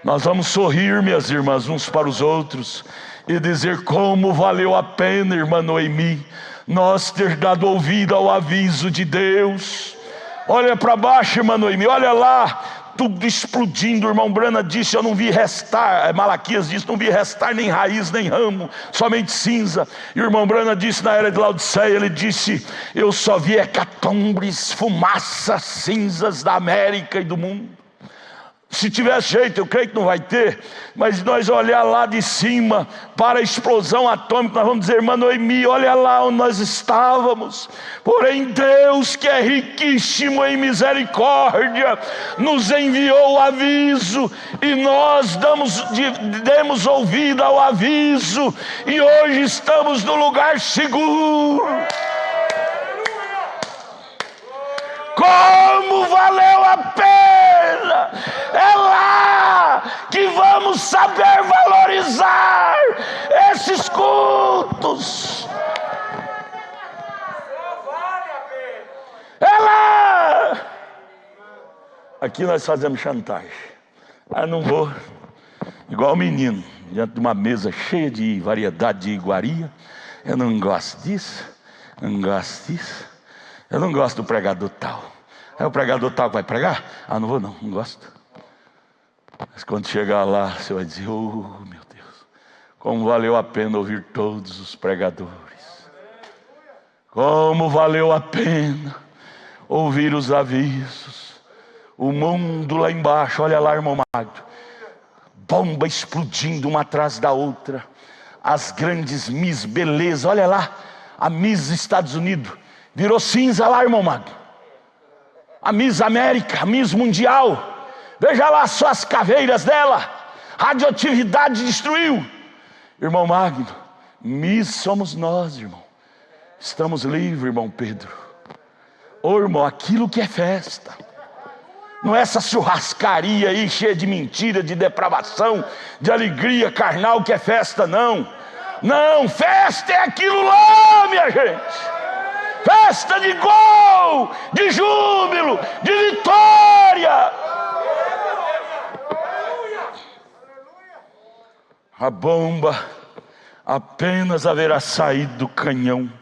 Nós vamos sorrir, minhas irmãs, uns para os outros e dizer como valeu a pena, irmã Noemi, nós ter dado ouvido ao aviso de Deus. Olha para baixo, irmã Noemi, olha lá, tudo explodindo. O irmão Brana disse: eu não vi restar, Malaquias disse: não vi restar nem raiz nem ramo, somente cinza. E o irmão Brana disse na era de Laodiceia, ele disse: eu só vi hecatombes, fumaças, cinzas da América e do mundo. Se tivesse jeito, eu creio que não vai ter, mas nós olhar lá de cima para a explosão atômica, nós vamos dizer: irmã Noemi, olha lá onde nós estávamos. Porém Deus, que é riquíssimo em misericórdia, nos enviou o aviso, e nós demos ouvido ao aviso, e hoje estamos no lugar seguro. Como valeu a pena! É lá que vamos saber valorizar esses cultos. É lá. Aqui nós fazemos chantagem. Não vou, igual o menino, diante de uma mesa cheia de variedade de iguaria. Eu não gosto disso, não gosto disso. Eu não gosto do pregador tal. É o pregador tal que vai pregar? Não vou não gosto. Mas quando chegar lá, você vai dizer: oh meu Deus, como valeu a pena ouvir todos os pregadores. Como valeu a pena ouvir os avisos. O mundo lá embaixo, olha lá, irmão Magdo, bomba explodindo uma atrás da outra. As grandes Miss Beleza, olha lá, a Miss Estados Unidos virou cinza lá, irmão Magno. A Miss América, a Miss Mundial, veja lá só as caveiras dela. Radioatividade destruiu. Irmão Magno, Miss somos nós, irmão. Estamos livres, irmão Pedro. Irmão, aquilo que é festa, não é essa churrascaria aí cheia de mentira, de depravação, de alegria carnal que é festa, não. Não, festa é aquilo lá, minha gente. Festa de gol, de júbilo, de vitória. A bomba apenas haverá saído do canhão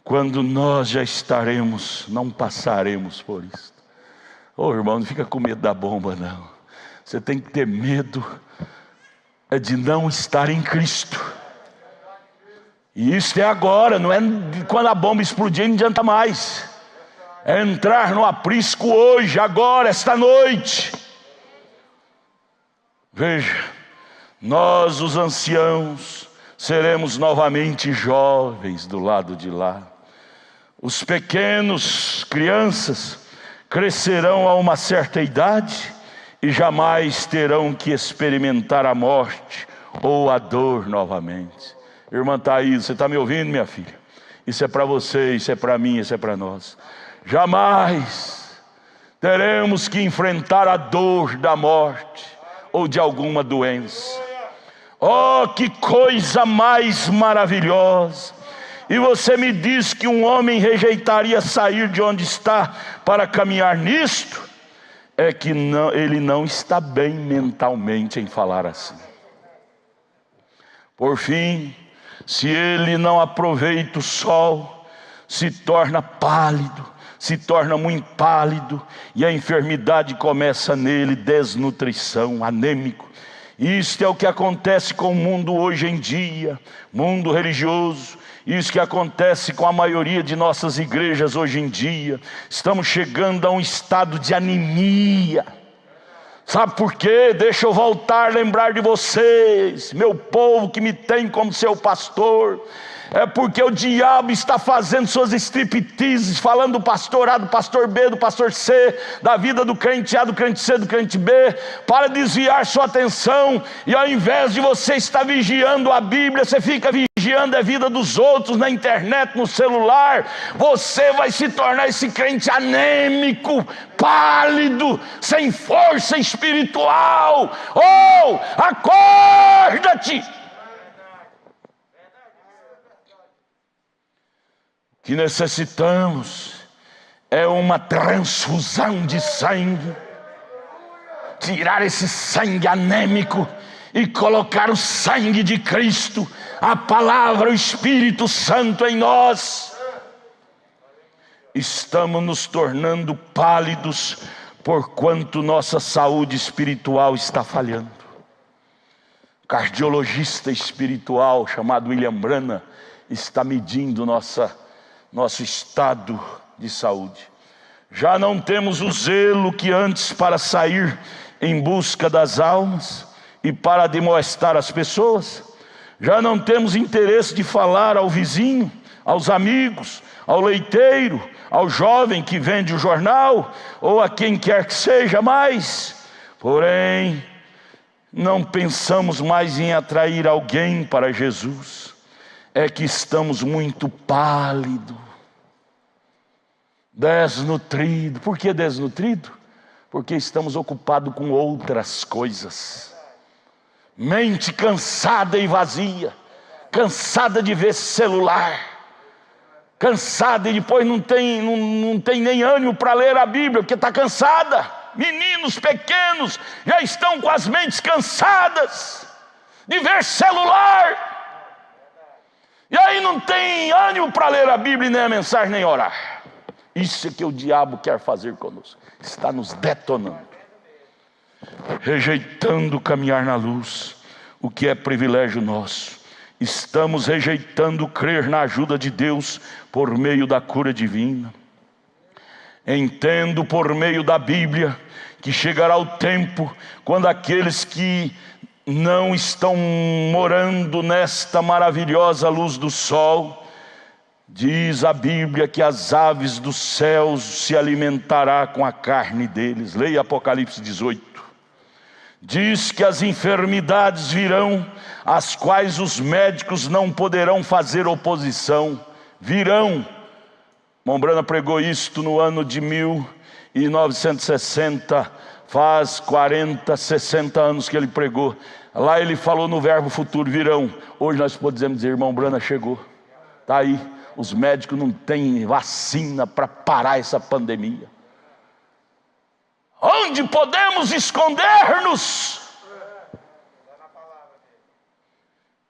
quando nós já estaremos, não passaremos por isso. Irmão, não fica com medo da bomba, não. Você tem que ter medo de não estar em Cristo. E isso é agora, não é quando a bomba explodir, não adianta mais. É entrar no aprisco hoje, agora, esta noite. Veja, nós os anciãos seremos novamente jovens do lado de lá. Os pequenos, crianças, crescerão a uma certa idade e jamais terão que experimentar a morte ou a dor novamente. Irmã Thaís, você está me ouvindo, minha filha? Isso é para você, isso é para mim, isso é para nós. Jamais teremos que enfrentar a dor da morte ou de alguma doença. Oh, que coisa mais maravilhosa! E você me diz que um homem rejeitaria sair de onde está para caminhar nisto? é que ele não está bem mentalmente em falar assim. Por fim, se ele não aproveita o sol, se torna pálido, se torna muito pálido, e a enfermidade começa nele, desnutrição, anêmico. Isto é o que acontece com o mundo hoje em dia, mundo religioso. Isso que acontece com a maioria de nossas igrejas hoje em dia. Estamos chegando a um estado de anemia. Sabe por quê? Deixa eu voltar a lembrar de vocês, meu povo que me tem como seu pastor. É porque o diabo está fazendo suas stripteases, falando do pastor A, do pastor B, do pastor C, da vida do crente A, do crente C, do crente B, para desviar sua atenção. E ao invés de você estar vigiando a Bíblia, você fica vigiando a vida dos outros na internet, no celular. Você vai se tornar esse crente anêmico, pálido, sem força espiritual. Oh, acorda-te! O que necessitamos é uma transfusão de sangue, tirar esse sangue anêmico e colocar o sangue de Cristo, a palavra, o Espírito Santo em nós. Estamos nos tornando pálidos porquanto nossa saúde espiritual está falhando. Cardiologista espiritual chamado William Branham está medindo nosso estado de saúde. Já não temos o zelo que antes para sair em busca das almas e para demonstrar as pessoas. Já não temos interesse de falar ao vizinho, aos amigos, ao leiteiro, ao jovem que vende o jornal ou a quem quer que seja mais. Porém, não pensamos mais em atrair alguém para Jesus. É que estamos muito pálidos, desnutridos. Por que desnutrido? Porque estamos ocupados com outras coisas. Mente cansada e vazia, cansada de ver celular, cansada e depois não tem nem ânimo para ler a Bíblia, porque está cansada. Meninos pequenos já estão com as mentes cansadas de ver celular. E aí não tem ânimo para ler a Bíblia, nem a mensagem, nem orar. Isso é que o diabo quer fazer conosco. Está nos detonando. Rejeitando caminhar na luz, o que é privilégio nosso. Estamos rejeitando crer na ajuda de Deus por meio da cura divina. Entendo por meio da Bíblia que chegará o tempo quando aqueles que não estão morando nesta maravilhosa luz do sol, diz a Bíblia que as aves dos céus se alimentará com a carne deles. Leia Apocalipse 18. Diz que as enfermidades virão, às quais os médicos não poderão fazer oposição. Virão. Mombrana pregou isto no ano de 1960, faz 40, 60 anos que ele pregou. Lá ele falou no verbo futuro, virão. Hoje nós podemos dizer, irmão Branham chegou. Está aí, os médicos não têm vacina para parar essa pandemia. Onde podemos esconder-nos?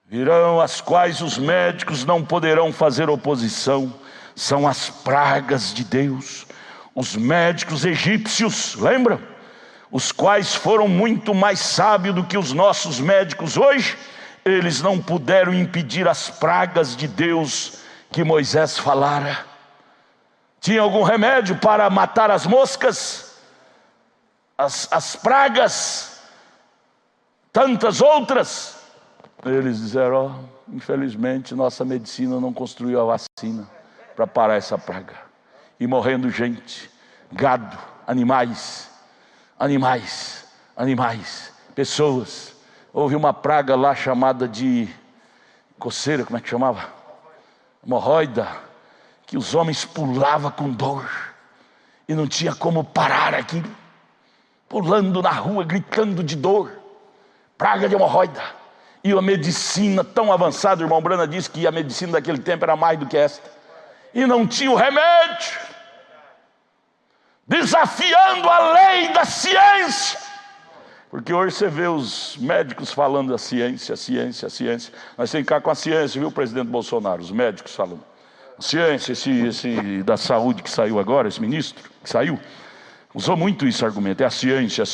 Virão as quais os médicos não poderão fazer oposição. São as pragas de Deus. Os médicos egípcios, lembram? Os quais foram muito mais sábios do que os nossos médicos hoje. Eles não puderam impedir as pragas de Deus que Moisés falara. Tinha algum remédio para matar as moscas? As pragas? Tantas outras? Eles disseram, infelizmente nossa medicina não construiu a vacina para parar essa praga. E morrendo gente, gado, animais, pessoas. Houve uma praga lá chamada de coceira, como é que chamava? Hemorroida, que os homens pulavam com dor e não tinha como parar aqui, pulando na rua, gritando de dor. Praga de hemorroida. E a medicina tão avançada, o irmão Branham disse que a medicina daquele tempo era mais do que esta, e não tinha o remédio. desafiando a lei da ciência. Porque hoje você vê os médicos falando da ciência, ciência, ciência. Nós temos que ficar com a ciência, viu, presidente Bolsonaro? Os médicos falando. A ciência, esse da saúde que saiu agora, esse ministro que saiu, usou muito esse argumento. É a ciência,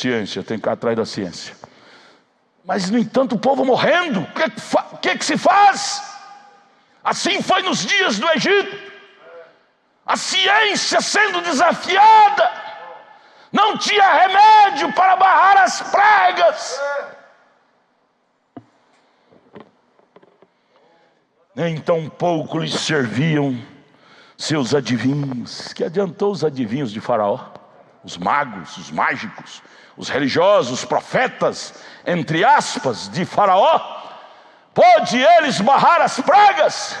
tem que ficar atrás da ciência. Mas, no entanto, o povo morrendo, o que se faz? Assim foi nos dias do Egito. A ciência sendo desafiada, não tinha remédio para barrar as pragas. Nem tão pouco lhes serviam seus adivinhos. Que adiantou os adivinhos de Faraó? Os magos, os mágicos, os religiosos, os profetas, entre aspas, de Faraó. Pôde eles barrar as pragas?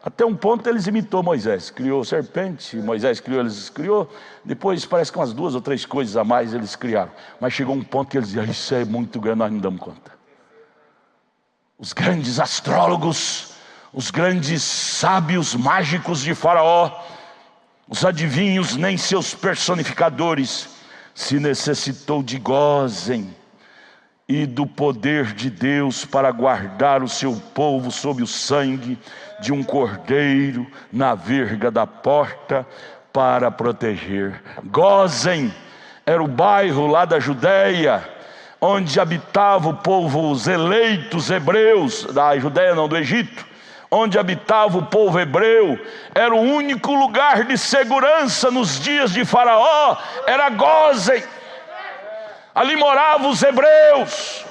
Até um ponto eles imitou Moisés. Criou serpente, Moisés criou, eles criou. Depois parece que umas 2 ou 3 coisas a mais eles criaram. Mas chegou um ponto que eles diziam: isso é muito grande, nós não damos conta. Os grandes astrólogos, os grandes sábios mágicos de Faraó, os adivinhos, nem seus personificadores, se necessitou de Gósen e do poder de Deus para guardar o seu povo sob o sangue de um cordeiro na verga da porta para proteger. Gósen era o bairro lá da Judéia, onde habitava o povo, os eleitos hebreus, da Judéia não, do Egito, onde habitava o povo hebreu. Era o único lugar de segurança nos dias de Faraó, era Gósen. Ali moravam os hebreus.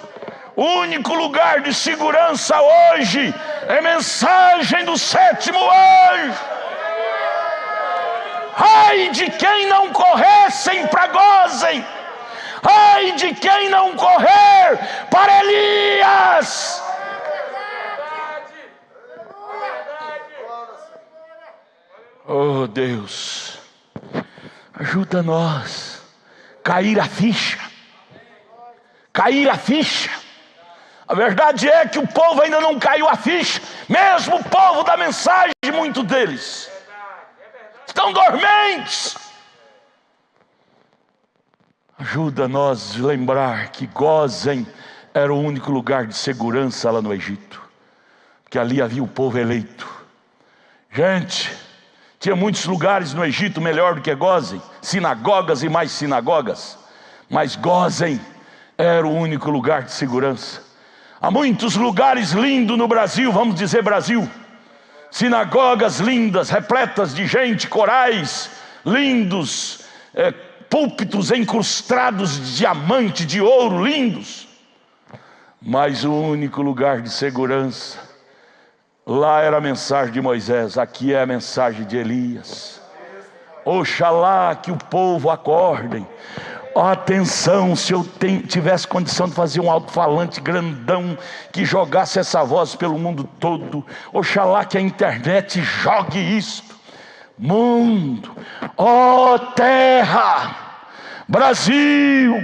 O único lugar de segurança hoje é mensagem do 7º anjo. Ai de quem não corressem para Gósen, ai de quem não correr para Elias. Oh Deus, ajuda nós cair a ficha. Cair a ficha. A verdade é que o povo ainda não caiu a ficha. Mesmo o povo da mensagem, muitos deles estão dormentes. Ajuda nós a lembrar que Gósen era o único lugar de segurança lá no Egito, que ali havia o povo eleito. Gente, tinha muitos lugares no Egito melhor do que Gósen, sinagogas e mais sinagogas, mas Gósen era o único lugar de segurança. Há muitos lugares lindos no Brasil, vamos dizer Brasil, sinagogas lindas, repletas de gente, corais lindos, púlpitos incrustados de diamante, de ouro, lindos. Mas o único lugar de segurança, lá era a mensagem de Moisés, aqui é a mensagem de Elias. Oxalá que o povo acordem. Oh, atenção, se eu tivesse condição de fazer um alto-falante grandão que jogasse essa voz pelo mundo todo, oxalá que a internet jogue isto. Mundo, ó terra, Brasil,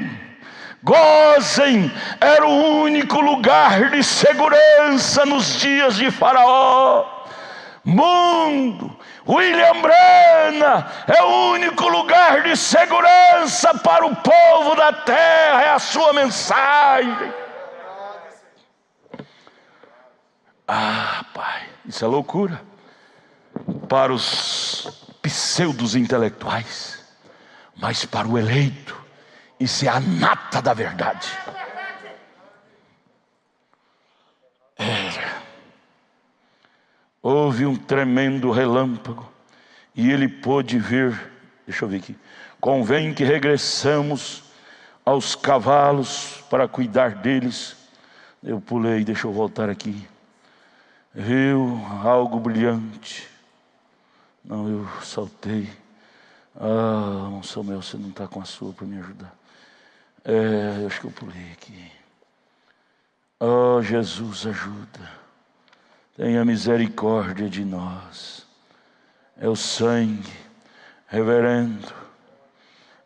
Gósen era o único lugar de segurança nos dias de Faraó. Mundo, William Brana é o único lugar de segurança para o povo da terra, é a sua mensagem. Ah, Pai, isso é loucura para os pseudos intelectuais, mas para o eleito isso é a nata da verdade. Houve um tremendo relâmpago e ele pôde ver. Deixa eu ver aqui. Convém que regressamos aos cavalos para cuidar deles. Eu pulei, deixa eu voltar aqui. Viu algo brilhante. Não, eu saltei. Ah, não sou meu, você não está com a sua para me ajudar. Eu acho que eu pulei aqui. Oh, Jesus, ajuda. Tenha misericórdia de nós. É o sangue, reverendo.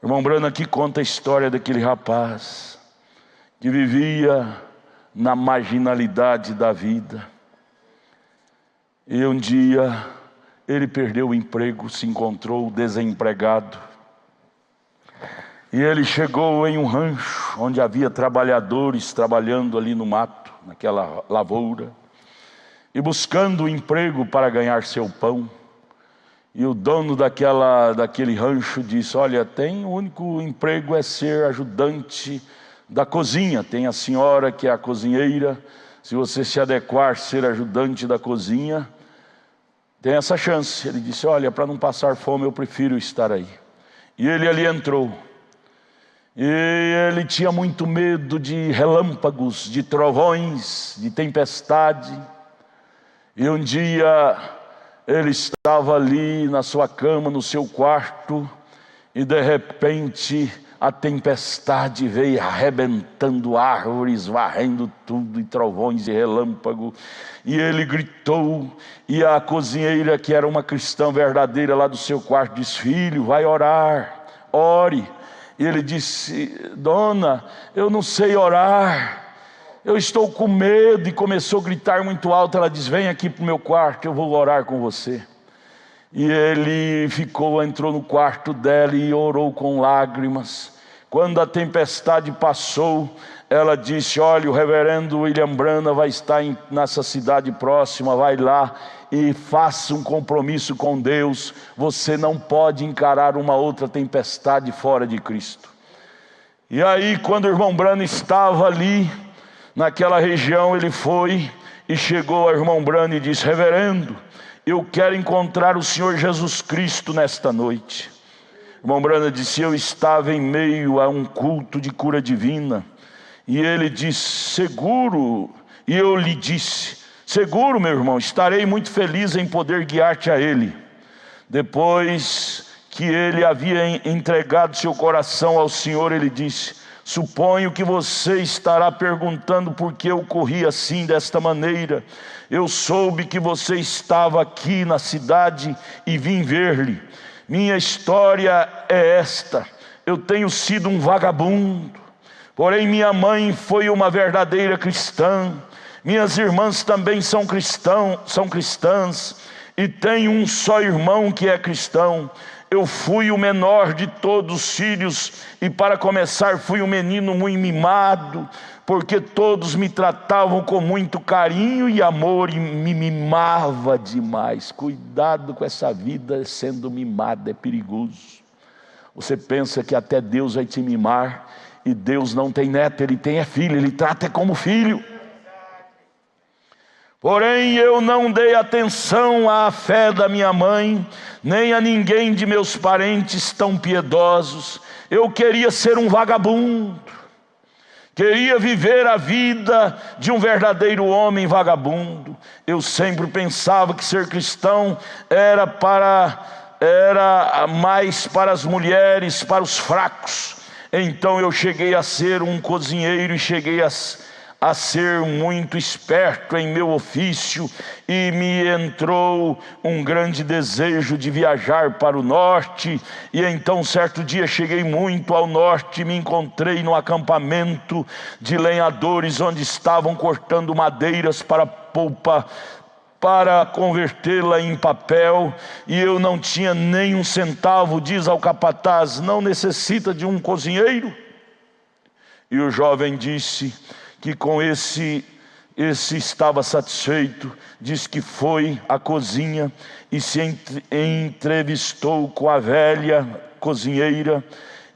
O irmão Brana aqui conta a história daquele rapaz que vivia na marginalidade da vida. E um dia ele perdeu o emprego, se encontrou desempregado. E ele chegou em um rancho onde havia trabalhadores trabalhando ali no mato, naquela lavoura, e buscando um emprego para ganhar seu pão. E o dono daquele rancho disse: olha, o único emprego é ser ajudante da cozinha. Tem a senhora que é a cozinheira. Se você se adequar, ser ajudante da cozinha, tem essa chance. Ele disse: olha, para não passar fome eu prefiro estar aí. E ele ali entrou. E ele tinha muito medo de relâmpagos, de trovões, de tempestade. E um dia ele estava ali na sua cama, no seu quarto, e de repente a tempestade veio arrebentando árvores, varrendo tudo, e trovões e relâmpago. E ele gritou, e a cozinheira, que era uma cristã verdadeira lá do seu quarto, disse: filho, vai orar, ore. E ele disse: dona, eu não sei orar, eu estou com medo. E começou a gritar muito alto. Ela disse: vem aqui para o meu quarto, eu vou orar com você. E ele entrou no quarto dela e orou com lágrimas. Quando a tempestade passou, ela disse: olha, o reverendo William Branham vai estar nessa cidade próxima, vai lá e faça um compromisso com Deus. Você não pode encarar uma outra tempestade fora de Cristo. E aí, quando o irmão Branham estava ali naquela região, ele foi e chegou ao irmão Branham e disse: reverendo, eu quero encontrar o Senhor Jesus Cristo nesta noite. O irmão Branham disse: eu estava em meio a um culto de cura divina. E ele disse: seguro? E eu lhe disse: seguro, meu irmão, estarei muito feliz em poder guiar-te a ele. Depois que ele havia entregado seu coração ao Senhor, ele disse: suponho que você estará perguntando por que eu corri assim, desta maneira. Eu soube que você estava aqui na cidade e vim ver-lhe. Minha história é esta: eu tenho sido um vagabundo, porém minha mãe foi uma verdadeira cristã. Minhas irmãs também são cristãs, e tenho um só irmão que é cristão. Eu fui o menor de todos os filhos, e para começar fui um menino muito mimado, porque todos me tratavam com muito carinho e amor, e me mimava demais. Cuidado com essa vida sendo mimado, é perigoso. Você pensa que até Deus vai te mimar, e Deus não tem neto, Ele tem filho, Ele trata como filho. Porém eu não dei atenção à fé da minha mãe, nem a ninguém de meus parentes tão piedosos. Eu queria ser um vagabundo, queria viver a vida de um verdadeiro homem vagabundo. Eu sempre pensava que ser cristão era mais para as mulheres, para os fracos. Então eu cheguei a ser um cozinheiro, e cheguei a ser muito esperto em meu ofício, e me entrou um grande desejo de viajar para o norte. E então certo dia cheguei muito ao norte, e me encontrei no acampamento de lenhadores, onde estavam cortando madeiras para polpa, para convertê-la em papel, e eu não tinha nem um centavo. Diz ao capataz: não necessita de um cozinheiro? E o jovem disse que com esse estava satisfeito. Diz que foi à cozinha e se entrevistou com a velha cozinheira,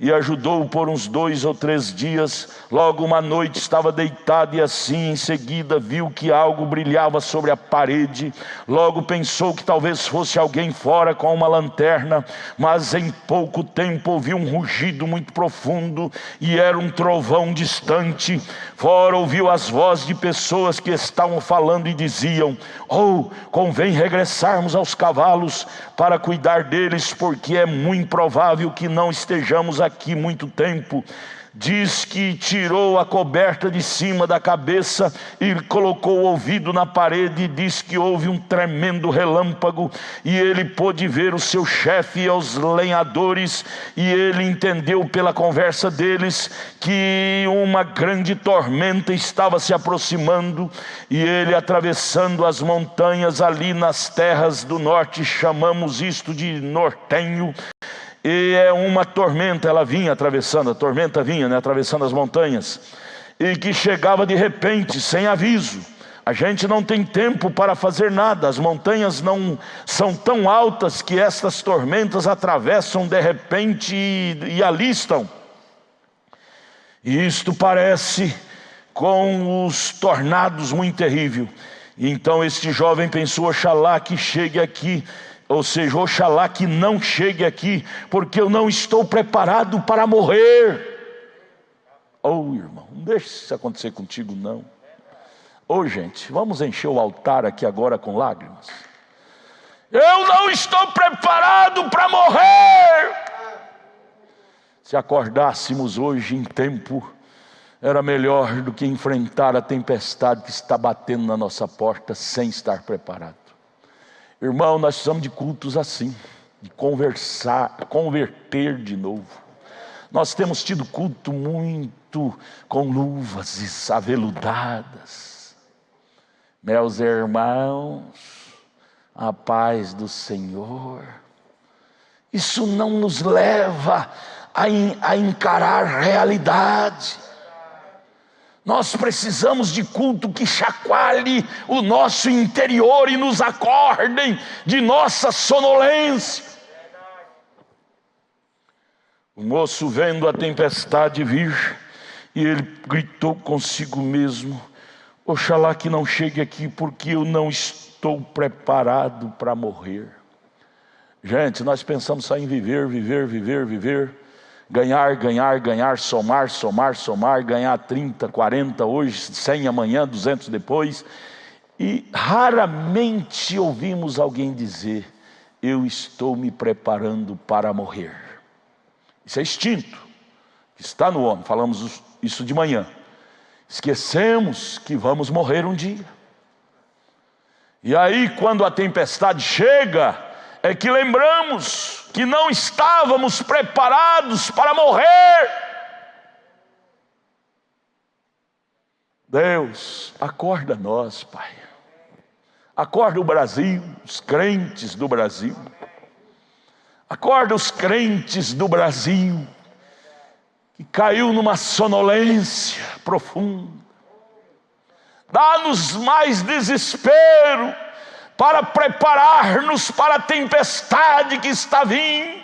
e ajudou por uns 2 ou 3 dias. Logo uma noite estava deitado, e assim em seguida viu que algo brilhava sobre a parede. Logo pensou que talvez fosse alguém fora com uma lanterna, mas em pouco tempo ouviu um rugido muito profundo, e era um trovão distante. Fora ouviu as vozes de pessoas que estavam falando e diziam: oh, convém regressarmos aos cavalos para cuidar deles, porque é muito provável que não estejamos aqui muito tempo. Diz que tirou a coberta de cima da cabeça e colocou o ouvido na parede, e diz que houve um tremendo relâmpago, e ele pôde ver o seu chefe e os lenhadores, e ele entendeu pela conversa deles que uma grande tormenta estava se aproximando. E ele, atravessando as montanhas ali nas terras do norte, chamamos isto de nortenho, e é uma tormenta, ela vinha atravessando, a tormenta vinha, né, atravessando as montanhas, e que chegava de repente, sem aviso. A gente não tem tempo para fazer nada, as montanhas não são tão altas que estas tormentas atravessam de repente e alistam. E isto parece com os tornados muito terrível. Então este jovem pensou: oxalá que chegue aqui, ou seja, oxalá que não chegue aqui, porque eu não estou preparado para morrer. Oh, irmão, não deixe isso acontecer contigo, não. Oh, gente, vamos encher o altar aqui agora com lágrimas. Eu não estou preparado para morrer. Se acordássemos hoje em tempo, era melhor do que enfrentar a tempestade que está batendo na nossa porta sem estar preparado. Irmão, nós precisamos de cultos assim, de converter de novo. Nós temos tido culto muito com luvas aveludadas. Meus irmãos, a paz do Senhor. Isso não nos leva a encarar a realidade. Nós precisamos de culto que chacoalhe o nosso interior e nos acordem de nossa sonolência. O moço, vendo a tempestade vir, e ele gritou consigo mesmo: oxalá que não chegue aqui, porque eu não estou preparado para morrer. Gente, nós pensamos só em viver, ganhar, somar, ganhar 30, 40 hoje, 100 amanhã, 200 depois. E raramente ouvimos alguém dizer: eu estou me preparando para morrer. Isso é instinto, está no homem. Falamos isso de manhã. Esquecemos que vamos morrer um dia. E aí, quando a tempestade chega, é que lembramos que não estávamos preparados para morrer. Deus, acorda nós, Pai. Acorda o Brasil, os crentes do Brasil. Acorda os crentes do Brasil, que caiu numa sonolência profunda. Dá-nos mais desespero para preparar-nos para a tempestade que está vindo.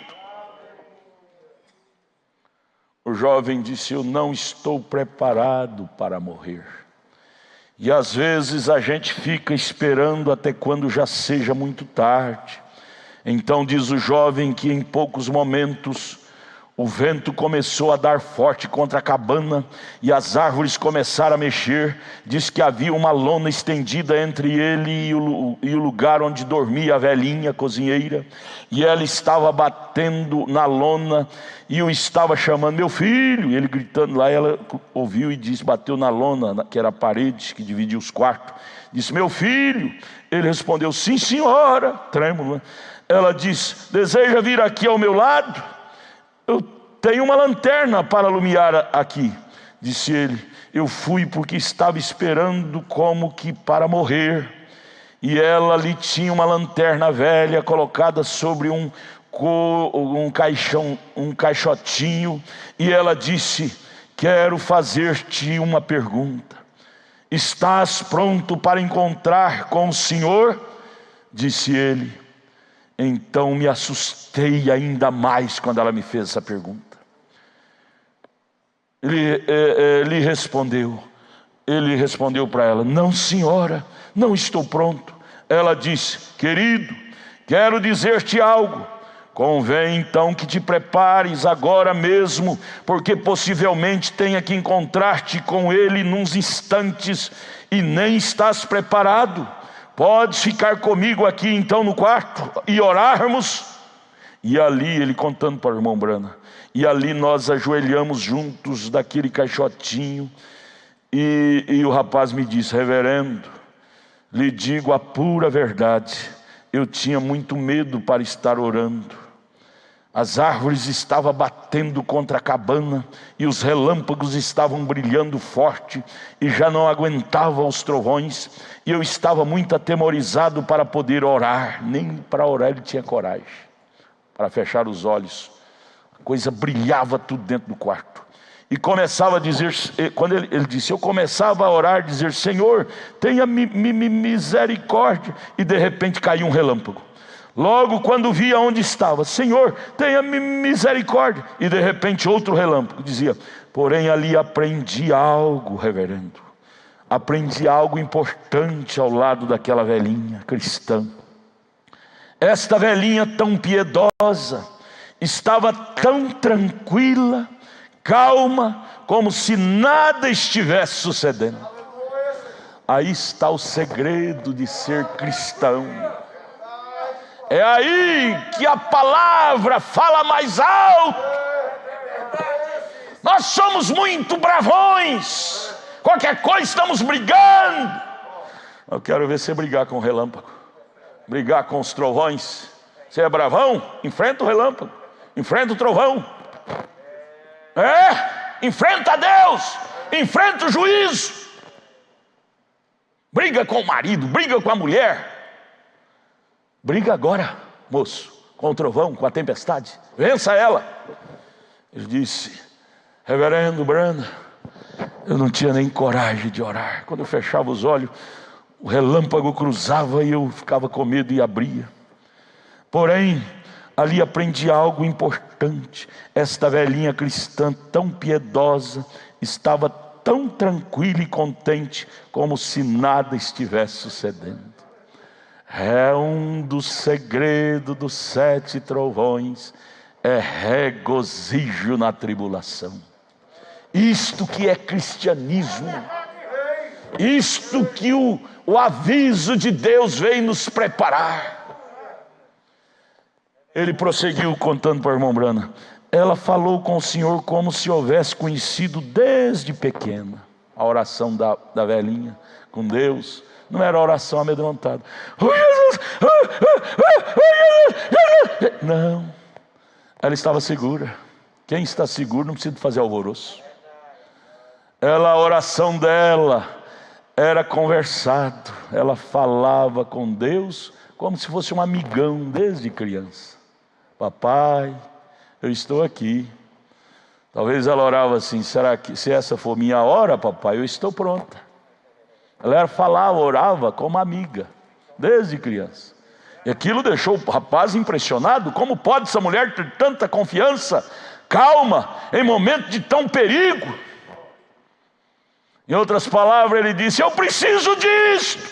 O jovem disse: eu não estou preparado para morrer. E às vezes a gente fica esperando até quando já seja muito tarde. Então diz o jovem que em poucos momentos o vento começou a dar forte contra a cabana e as árvores começaram a mexer. Diz que havia uma lona estendida entre ele e o lugar onde dormia a velhinha cozinheira. E ela estava batendo na lona e o estava chamando: meu filho. E ele gritando lá, ela ouviu e disse, bateu na lona, que era a parede que dividia os quartos. Disse: meu filho. Ele respondeu: sim, senhora, trêmula. Ela disse: deseja vir aqui ao meu lado? Eu tenho uma lanterna para alumiar aqui. Disse ele: eu fui porque estava esperando como que para morrer. E ela ali tinha uma lanterna velha colocada sobre um caixotinho. E ela disse: quero fazer-te uma pergunta. Estás pronto para encontrar com o Senhor? Disse ele. Então me assustei ainda mais quando ela me fez essa pergunta. Ele respondeu para ela: não, senhora, não estou pronto. Ela disse: querido, quero dizer-te algo. Convém então que te prepares agora mesmo, porque possivelmente tenha que encontrar-te com ele nos instantes e nem estás preparado. Podes ficar comigo aqui então no quarto e orarmos? E ali, ele contando para o irmão Brana, e ali nós ajoelhamos juntos daquele caixotinho. E o rapaz me disse: reverendo, lhe digo a pura verdade, eu tinha muito medo para estar orando. As árvores estavam batendo contra a cabana e os relâmpagos estavam brilhando forte e já não aguentava os trovões. E eu estava muito atemorizado para poder orar. Nem para orar ele tinha coragem, para fechar os olhos. coisa brilhava tudo dentro do quarto. E começava a dizer, quando ele disse, eu começava a orar, dizer, Senhor, tenha misericórdia. E de repente caiu um relâmpago. Logo quando via onde estava, Senhor, tenha misericórdia. E de repente outro relâmpago, dizia, porém ali aprendi algo, reverendo. Aprendi algo importante ao lado daquela velhinha cristã. Esta velhinha tão piedosa, estava tão tranquila, calma, como se nada estivesse sucedendo. Aí está o segredo de ser cristão. É aí que a palavra fala mais alto. Nós somos muito bravões, qualquer coisa estamos brigando. Eu quero ver você brigar com o relâmpago, brigar com os trovões. Você é bravão? Enfrenta o relâmpago, enfrenta o trovão. Enfrenta Deus, enfrenta o juízo. Briga com o marido, briga com a mulher. Briga agora, moço, com o trovão, com a tempestade. Vença ela. Ele disse, reverendo Brana, eu não tinha nem coragem de orar. Quando eu fechava os olhos, o relâmpago cruzava e eu ficava com medo e abria. Porém, ali aprendi algo importante. Esta velhinha cristã tão piedosa estava tão tranquila e contente como se nada estivesse sucedendo. É um dos segredos dos 7 trovões, é regozijo na tribulação. Isto que é cristianismo, isto que o aviso de Deus veio nos preparar. Ele prosseguiu contando para o irmão Brana. Ela falou com o Senhor como se houvesse conhecido desde pequena. A oração da velhinha com Deus não era oração amedrontada. Oh, Jesus! Jesus! Não, ela estava segura. Quem está seguro não precisa fazer alvoroço. A oração dela era conversado. Ela falava com Deus como se fosse um amigão desde criança. Papai, eu estou aqui. Talvez ela orava assim, será que se essa for minha hora, papai, eu estou pronta. Ela falava, orava como amiga, desde criança. E aquilo deixou o rapaz impressionado. Como pode essa mulher ter tanta confiança, calma, em momento de tão perigo? Em outras palavras, ele disse, eu preciso disto.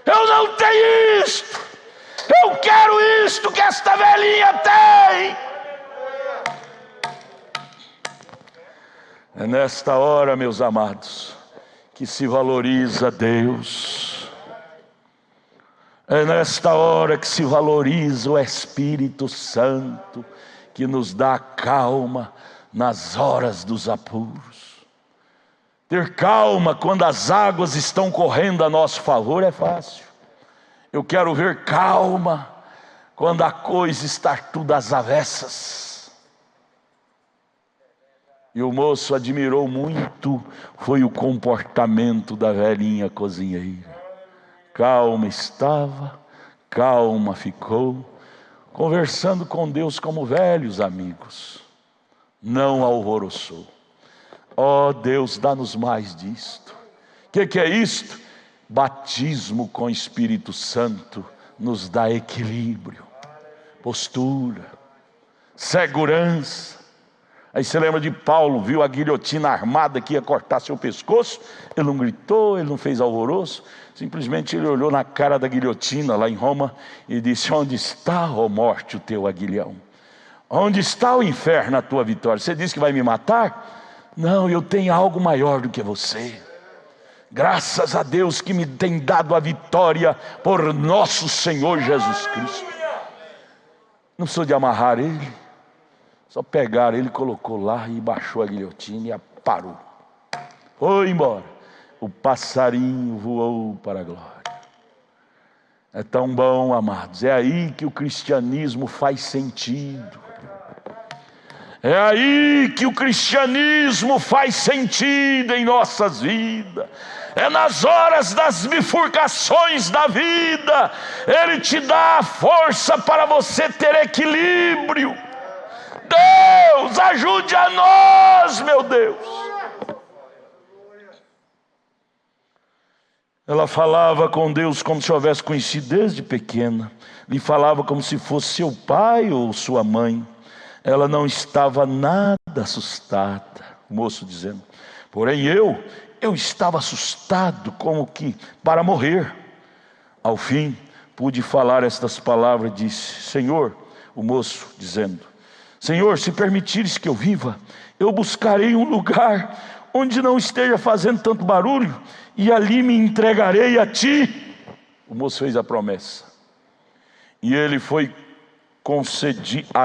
Eu não tenho isto. Eu quero isto que esta velhinha tem. É nesta hora, meus amados, que se valoriza Deus. É nesta hora que se valoriza o Espírito Santo, que nos dá calma nas horas dos apuros. Ter calma quando as águas estão correndo a nosso favor é fácil. Eu quero ver calma quando a coisa está tudo às avessas. E o moço admirou muito, foi o comportamento da velhinha cozinheira. Calma estava, calma ficou, conversando com Deus como velhos amigos. Não alvoroçou. Ó Deus, dá-nos mais disto. O que é isto? Batismo com o Espírito Santo nos dá equilíbrio, postura, segurança. Aí você lembra de Paulo, viu a guilhotina armada que ia cortar seu pescoço, ele não gritou, ele não fez alvoroço, simplesmente ele olhou na cara da guilhotina lá em Roma e disse, onde está, ó morte, o teu aguilhão? Onde está o inferno, a tua vitória? Você disse que vai me matar? Não, eu tenho algo maior do que você. Graças a Deus que me tem dado a vitória por nosso Senhor Jesus Cristo. Não precisou de amarrar ele, só pegar ele, colocou lá e baixou a guilhotina e parou. Foi embora. O passarinho voou para a glória. É tão bom, amados. É aí que o cristianismo faz sentido. É aí que o cristianismo faz sentido em nossas vidas. É nas horas das bifurcações da vida. Ele te dá a força para você ter equilíbrio. Deus, ajude a nós, meu Deus. Ela falava com Deus como se houvesse conhecido desde pequena. Lhe falava como se fosse seu pai ou sua mãe. Ela não estava nada assustada, o moço dizendo. Porém eu estava assustado, como que para morrer. Ao fim, pude falar estas palavras, disse: Senhor, o moço dizendo, Senhor, se permitires que eu viva, eu buscarei um lugar onde não esteja fazendo tanto barulho, e ali me entregarei a ti. O moço fez a promessa. E a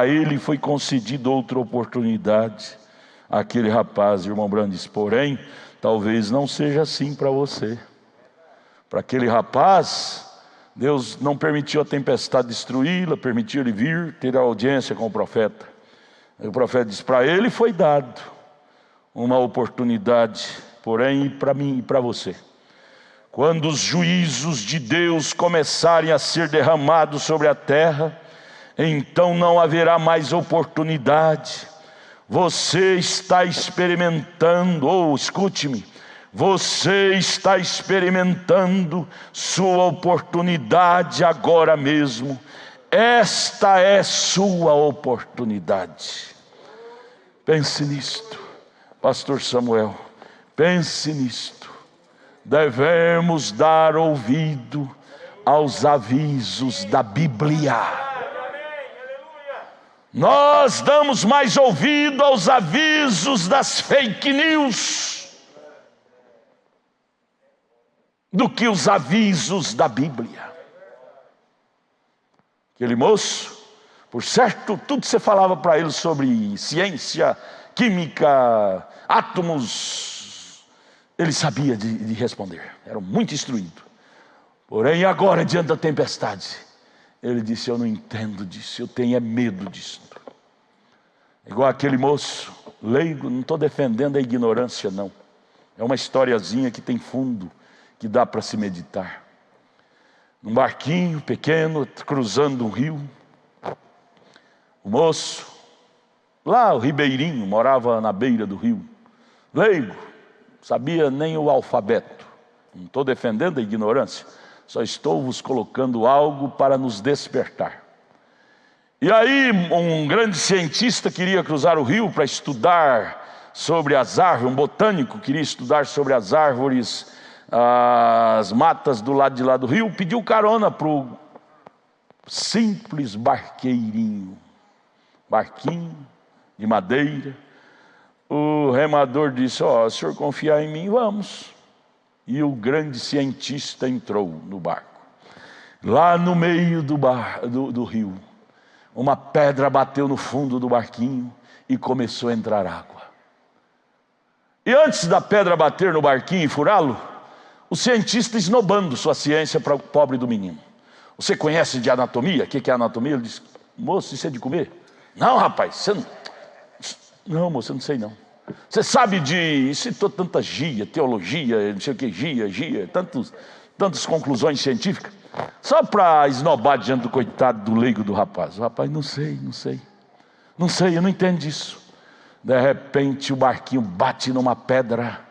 ele foi concedida outra oportunidade. Aquele rapaz, irmão Brando, disse, porém, talvez não seja assim para você. Para aquele rapaz, Deus não permitiu a tempestade destruí-la, permitiu ele vir, ter audiência com o profeta. E o profeta disse, para ele foi dado uma oportunidade, porém para mim e para você. Quando os juízos de Deus começarem a ser derramados sobre a terra, então não haverá mais oportunidade. Você está experimentando, escute-me, você está experimentando sua oportunidade agora mesmo. Esta é sua oportunidade. Pense nisto, pastor Samuel, pense nisto. Devemos dar ouvido aos avisos da Bíblia. Nós damos mais ouvido aos avisos das fake news do que os avisos da Bíblia. Aquele moço, por certo, tudo que você falava para ele sobre ciência, química, átomos, ele sabia de responder, era muito instruído. Porém agora, diante da tempestade, ele disse, eu não entendo disso, eu tenho medo disso. Igual aquele moço, leigo, não estou defendendo a ignorância não. É uma historiazinha que tem fundo, que dá para se meditar. Num barquinho pequeno, cruzando um rio. O moço, lá o ribeirinho, morava na beira do rio. Leigo, sabia nem o alfabeto. Não estou defendendo a ignorância. Só estou vos colocando algo para nos despertar. E aí um grande cientista queria cruzar o rio para estudar sobre as árvores, um botânico queria estudar sobre as árvores, as matas do lado de lá do rio, pediu carona para o simples barquinho de madeira. O remador disse, se o senhor confiar em mim, vamos. E o grande cientista entrou no barco. Lá no meio do rio, uma pedra bateu no fundo do barquinho e começou a entrar água. E antes da pedra bater no barquinho e furá-lo, o cientista esnobando sua ciência para o pobre do menino. Você conhece de anatomia? O que é anatomia? Ele disse, moço, isso é de comer? Não, rapaz, você não... Não, moço, eu não sei não. Você sabe citou tanta gia, teologia, não sei o que, gia, tantas conclusões científicas, só para esnobar diante do coitado do leigo do rapaz. O rapaz, não sei, eu não entendo disso. De repente o barquinho bate numa pedra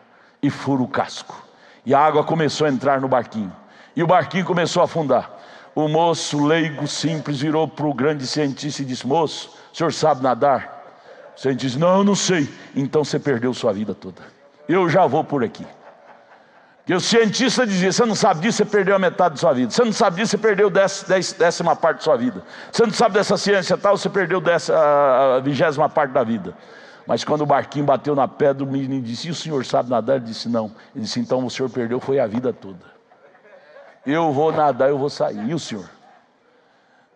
e fura o casco. E a água começou a entrar no barquinho. E o barquinho começou a afundar. O moço leigo simples virou para o grande cientista e disse, moço, o senhor sabe nadar? O cientista disse, não sei. Então você perdeu sua vida toda. Eu já vou por aqui. Porque o cientista dizia, você não sabe disso, você perdeu a metade da sua vida. Você não sabe disso, você perdeu décima parte da sua vida. Você não sabe dessa ciência tal, você perdeu a 20ª parte da vida. Mas quando o barquinho bateu na pedra, o menino disse, e o senhor sabe nadar? Ele disse, não. Ele disse, então o senhor perdeu, foi a vida toda. Eu vou nadar, eu vou sair. E o senhor?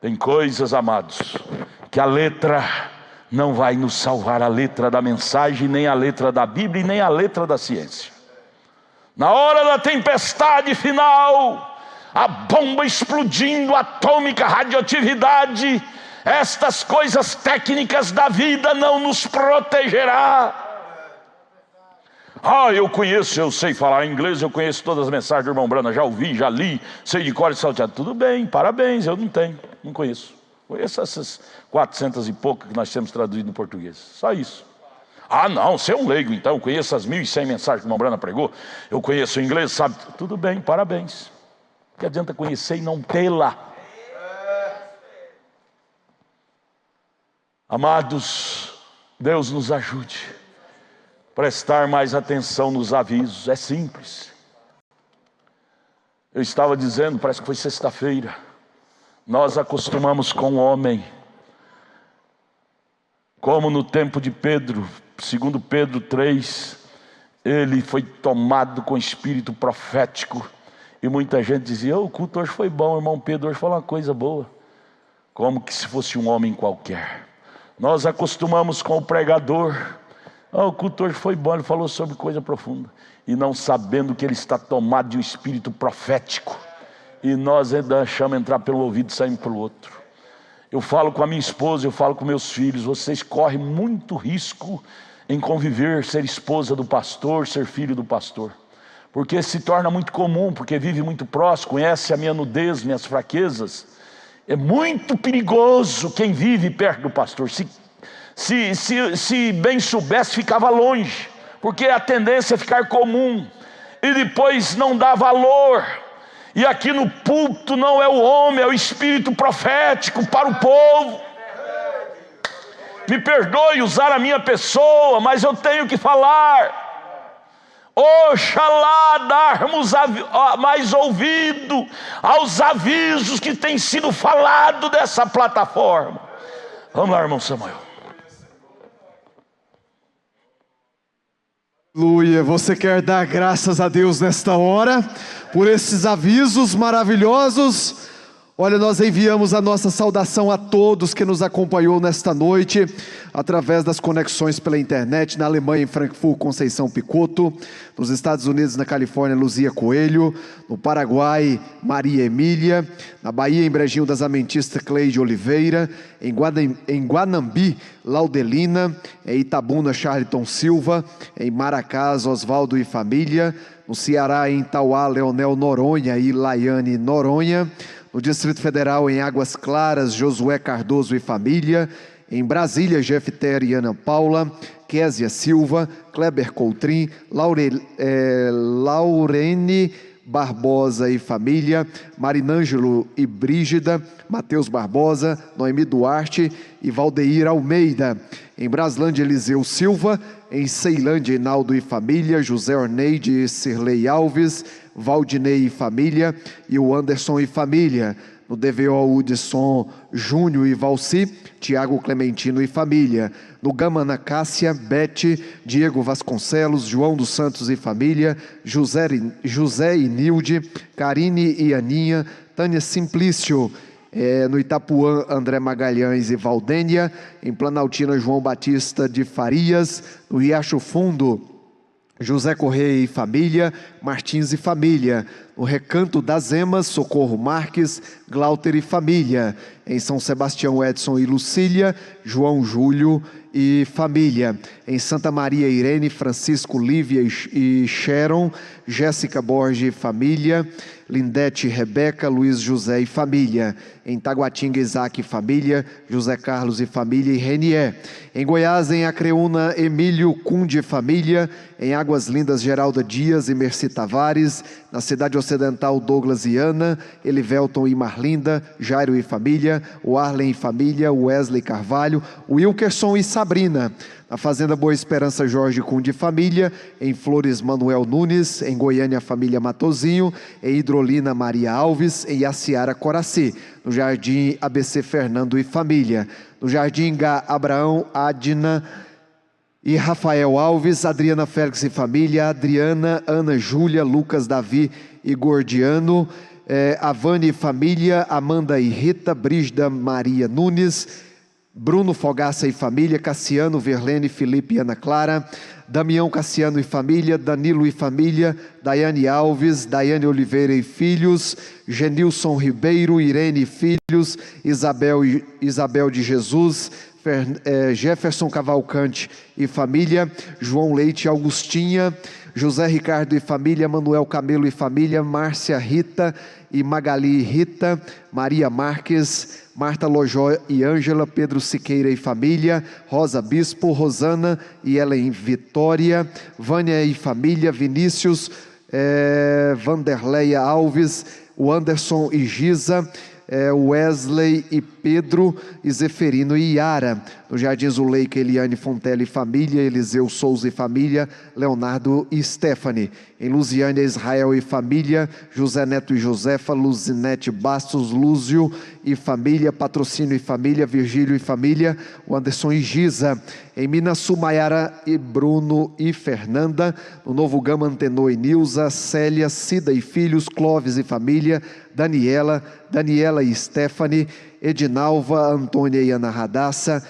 Tem coisas, amados, que a letra não vai nos salvar, a letra da mensagem, nem a letra da Bíblia, e nem a letra da ciência. Na hora da tempestade final, a bomba explodindo, atômica, radioatividade, estas coisas técnicas da vida não nos protegerá. Eu sei falar inglês, eu conheço todas as mensagens do irmão Brana, já ouvi, já li, sei de cor e salteado. Tudo bem, parabéns, eu não tenho, não conheço. Conheço essas 400 e poucas que nós temos traduzido no português. Só isso. Ah, não, você é um leigo, então. Eu conheço as 1.100 mensagens que o irmão Brana pregou. Eu conheço o inglês, sabe? Tudo bem, parabéns. Que adianta conhecer e não tê-la? Amados, Deus nos ajude a prestar mais atenção nos avisos. É simples. Eu estava dizendo, parece que foi sexta-feira, nós acostumamos com o homem, como no tempo de Pedro, segundo Pedro 3, ele foi tomado com espírito profético, e muita gente dizia, o culto hoje foi bom, irmão Pedro hoje falou uma coisa boa, como que se fosse um homem qualquer. Nós acostumamos com o pregador, o culto hoje foi bom, ele falou sobre coisa profunda, e não sabendo que ele está tomado de um espírito profético, e nós ainda deixamos entrar pelo ouvido e saímos pelo outro. Eu falo com a minha esposa, eu falo com meus filhos, vocês correm muito risco em conviver, ser esposa do pastor, ser filho do pastor, porque se torna muito comum, porque vive muito próximo, conhece a minha nudez, minhas fraquezas. É muito perigoso quem vive perto do pastor. Se bem soubesse, ficava longe, porque a tendência é ficar comum e depois não dá valor. E aqui no púlpito não é o homem, é o espírito profético para o povo. Me perdoe usar a minha pessoa, mas eu tenho que falar. Oxalá darmos mais ouvido aos avisos que têm sido falados dessa plataforma. Vamos lá, irmão Samuel. Aleluia, você quer dar graças a Deus nesta hora, por esses avisos maravilhosos? Olha, nós enviamos a nossa saudação a todos que nos acompanhou nesta noite, através das conexões pela internet, na Alemanha, em Frankfurt, Conceição Picotto, nos Estados Unidos, na Califórnia, Luzia Coelho, no Paraguai, Maria Emília, na Bahia, em Brejinho das Amentistas, Cleide Oliveira, em Guanambi, Laudelina, em Itabuna, Charlton Silva, em Maracás, Osvaldo e família, no Ceará, em Tauá, Leonel Noronha e Laiane Noronha, no Distrito Federal, em Águas Claras, Josué Cardoso e família, em Brasília, Jefter e Ana Paula, Késia Silva, Kleber Coutrin, Laurene Barbosa e família, Marinângelo e Brígida, Matheus Barbosa, Noemi Duarte e Valdeir Almeida. Em Braslândia, Eliseu Silva, em Ceilândia, Hinaldo e família, José Orneide e Cirlei Alves, Valdinei e família, e o Anderson e família. No DVO Hudson Júnior e Valci, Tiago Clementino e família. No Gama Ana Cássia, Bete, Diego Vasconcelos, João dos Santos e família, José e Nilde, Karine e Aninha, Tânia Simplício. No Itapuã, André Magalhães e Valdênia. Em Planaltina, João Batista de Farias. No Riacho Fundo, José Correia e família, Martins e família. No Recanto das Emas, Socorro Marques, Glauter e família. Em São Sebastião, Edson e Lucília, João Júlio e família. Em Santa Maria, Irene, Francisco, Lívia e Sharon, Jéssica Borges e família, Lindete, Rebeca, Luiz José e família. Em Taguatinga, Isaac e família, José Carlos e família e Renier. Em Goiás, em Acreúna, Emílio Cunde e família. Em Águas Lindas, Geralda Dias e Merci Tavares. Na Cidade Ocidental, Douglas e Ana, Elivelton e Marlinda, Jairo e família, o Arlen e família, Wesley Carvalho, Wilkerson e Sabrina. Na Fazenda Boa Esperança, Jorge Cunde e família. Em Flores, Manuel Nunes. Em Goiânia, família Matozinho. Em Hidrolina, Maria Alves. Em Yaciara, Coraci. No Jardim ABC, Fernando e família. No Jardim Gá, Abraão, Adna e Rafael Alves, Adriana Félix e família, Adriana, Ana Júlia, Lucas, Davi e Gordiano, Avani e família, Amanda e Rita, Brígida Maria Nunes, Bruno Fogaça e família, Cassiano, Verlene, Felipe e Ana Clara, Damião Cassiano e família, Danilo e família, Daiane Alves, Daiane Oliveira e filhos, Genilson Ribeiro, Irene e filhos, Isabel de Jesus, Jefferson Cavalcante e família, João Leite e Augustinha, José Ricardo e família, Manuel Camelo e família, Márcia Rita e Magali Rita, Maria Marques, Marta Lojó e Ângela, Pedro Siqueira e família, Rosa Bispo, Rosana e Ellen Vitória, Vânia e família, Vinícius, Vanderleia Alves, o Anderson e Giza, Wesley e Pedro, e Zeferino e Yara. No Jardim Zuleika, Eliane Fontela e família, Eliseu Souza e família, Leonardo e Stephanie. Em Lusiânia, Israel e família, José Neto e Josefa, Luzinete Bastos, Lúzio e família, Patrocínio e família, Virgílio e família, o Anderson e Giza. Em Minas Sul, Maiara e Bruno e Fernanda. No Novo Gama, Antenor e Nilza, Célia, Cida e filhos, Clóvis e família, Daniela e Stephanie, Edinalva, Antônia e Ana Radassa,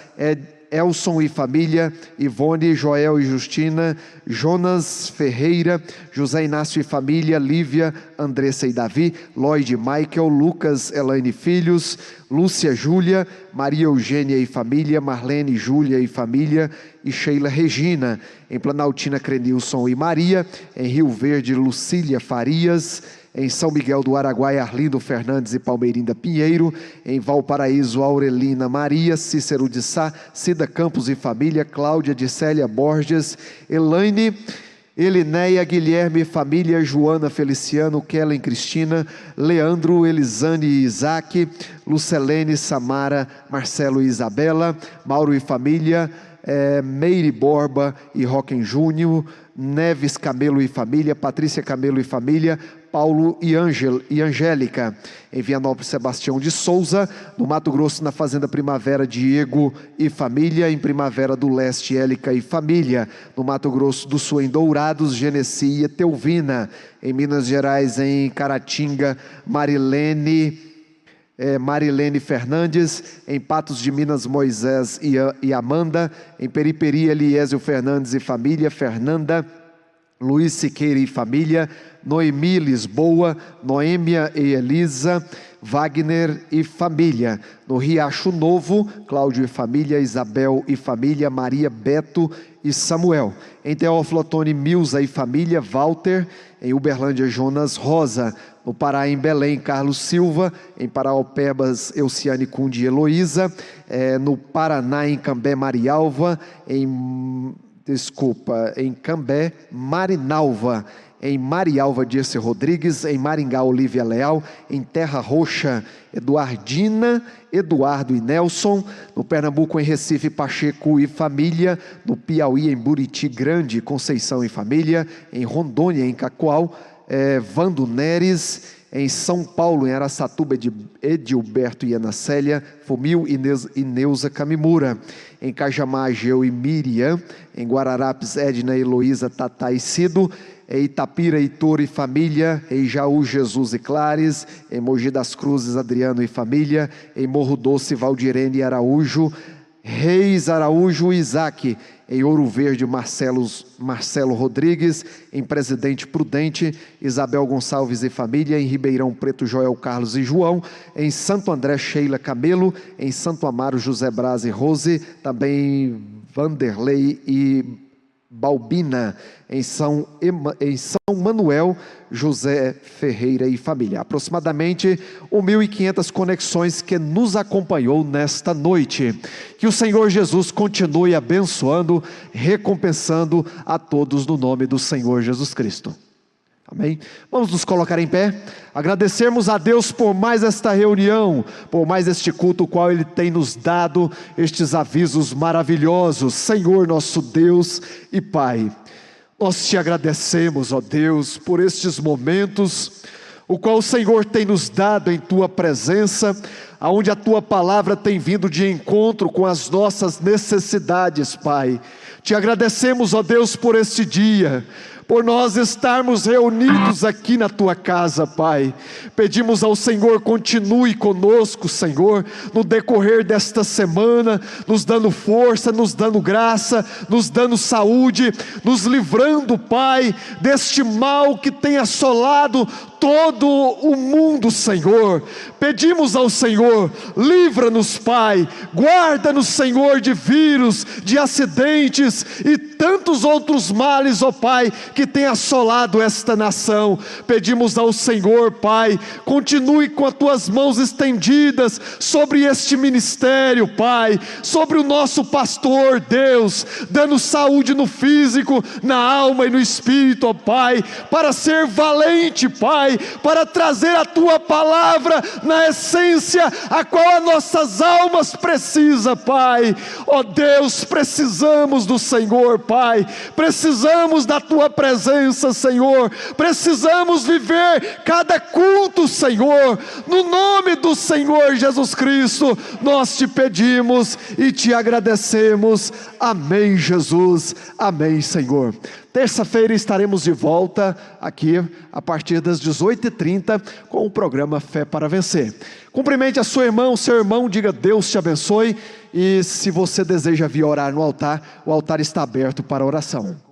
Elson e família, Ivone, Joel e Justina, Jonas Ferreira, José Inácio e família, Lívia, Andressa e Davi, Lloyd e Michael, Lucas, Elaine e filhos, Lúcia, Júlia, Maria Eugênia e família, Marlene, Júlia e família, e Sheila Regina. Em Planaltina, Crenilson e Maria. Em Rio Verde, Lucília Farias. Em São Miguel do Araguaia, Arlindo Fernandes e Palmeirinda Pinheiro. Em Valparaíso, Aurelina Maria, Cícero de Sá, Cida Campos e família, Cláudia de Célia Borges, Elaine, Elinéia, Guilherme e família, Joana Feliciano, Kellen Cristina, Leandro, Elisane e Isaac, Lucelene, Samara, Marcelo e Isabela, Mauro e família, Meire Borba e Roquem Júnior, Neves Camelo e família, Patrícia Camelo e família, Paulo e Angélica. Em Vianópolis, Sebastião de Souza. No Mato Grosso, na Fazenda Primavera, Diego e família. Em Primavera do Leste, Élica e família. No Mato Grosso do Sul, em Dourados, Genesi e Teuvina. Em Minas Gerais, em Caratinga, Marilene Fernandes. Em Patos de Minas, Moisés e Amanda. Em Periperi, Eliésio Fernandes e família, Fernanda, Luiz Siqueira e família, Noemi Lisboa, Noêmia e Elisa, Wagner e família. No Riacho Novo, Cláudio e família, Isabel e família, Maria, Beto e Samuel. Em Teófilo Otoni, Milza e família, Walter. Em Uberlândia, Jonas Rosa. No Pará, em Belém, Carlos Silva. Em Paraopebas, Elciane Cunde e Heloísa. No Paraná, em Cambé, Marialva. Em Cambé, Marinalva. Em Marialva, Dirce Rodrigues. Em Maringá, Olívia Leal. Em Terra Roxa, Eduardina, Eduardo e Nelson. No Pernambuco, em Recife, Pacheco e família. No Piauí, em Buriti Grande, Conceição e família. Em Rondônia, em Cacoal, Vando Neres. Em São Paulo, em Araçatuba, Edilberto e Ana Célia, Fumil e Neuza Camimura. Em Cajamar, Ageu e Miriam. Em Guararapes, Edna, Heloísa, Tatá e Cido. Em Itapira, Heitor e família. Em Jaú, Jesus e Clares. Em Mogi das Cruzes, Adriano e família. Em Morro Doce, Valdirene e Araújo. Reis, Araújo e Isaac. Em Ouro Verde, Marcelo Rodrigues. Em Presidente Prudente, Isabel Gonçalves e família. Em Ribeirão Preto, Joel Carlos e João. Em Santo André, Sheila Camelo. Em Santo Amaro, José Braz e Rose. Também Vanderlei e Balbina. Em São Manuel, José Ferreira e família. Aproximadamente 1.500 conexões que nos acompanhou nesta noite. Que o Senhor Jesus continue abençoando, recompensando a todos no nome do Senhor Jesus Cristo. Amém? Vamos nos colocar em pé, agradecermos a Deus por mais esta reunião, por mais este culto, o qual Ele tem nos dado estes avisos maravilhosos. Senhor nosso Deus e Pai, nós te agradecemos, ó Deus, por estes momentos, o qual o Senhor tem nos dado em Tua presença, aonde a Tua palavra tem vindo de encontro com as nossas necessidades, Pai. Te agradecemos, ó Deus, por este dia, por nós estarmos reunidos aqui na Tua casa, Pai. Pedimos ao Senhor, continue conosco, Senhor, no decorrer desta semana, nos dando força, nos dando graça, nos dando saúde, nos livrando, Pai, deste mal que tem assolado todo o mundo, Senhor. Pedimos ao Senhor, livra-nos, Pai, guarda-nos, Senhor, de vírus, de acidentes e tantos outros males, ó Pai, que tem assolado esta nação. Pedimos ao Senhor, Pai, continue com as tuas mãos estendidas sobre este ministério, Pai, sobre o nosso pastor, Deus, dando saúde no físico, na alma e no espírito, ó Pai, para ser valente, Pai, para trazer a tua palavra na essência a qual as nossas almas precisam, Pai. Ó Deus, precisamos do Senhor, Pai, precisamos da tua presença, Senhor, precisamos viver cada culto, Senhor, no nome do Senhor Jesus Cristo, nós te pedimos e te agradecemos. Amém, Jesus, amém, Senhor. Terça-feira estaremos de volta aqui a partir das 18h30 com o programa Fé para Vencer. Cumprimente a sua irmã, o seu irmão, diga Deus te abençoe, e se você deseja vir orar no altar, o altar está aberto para oração.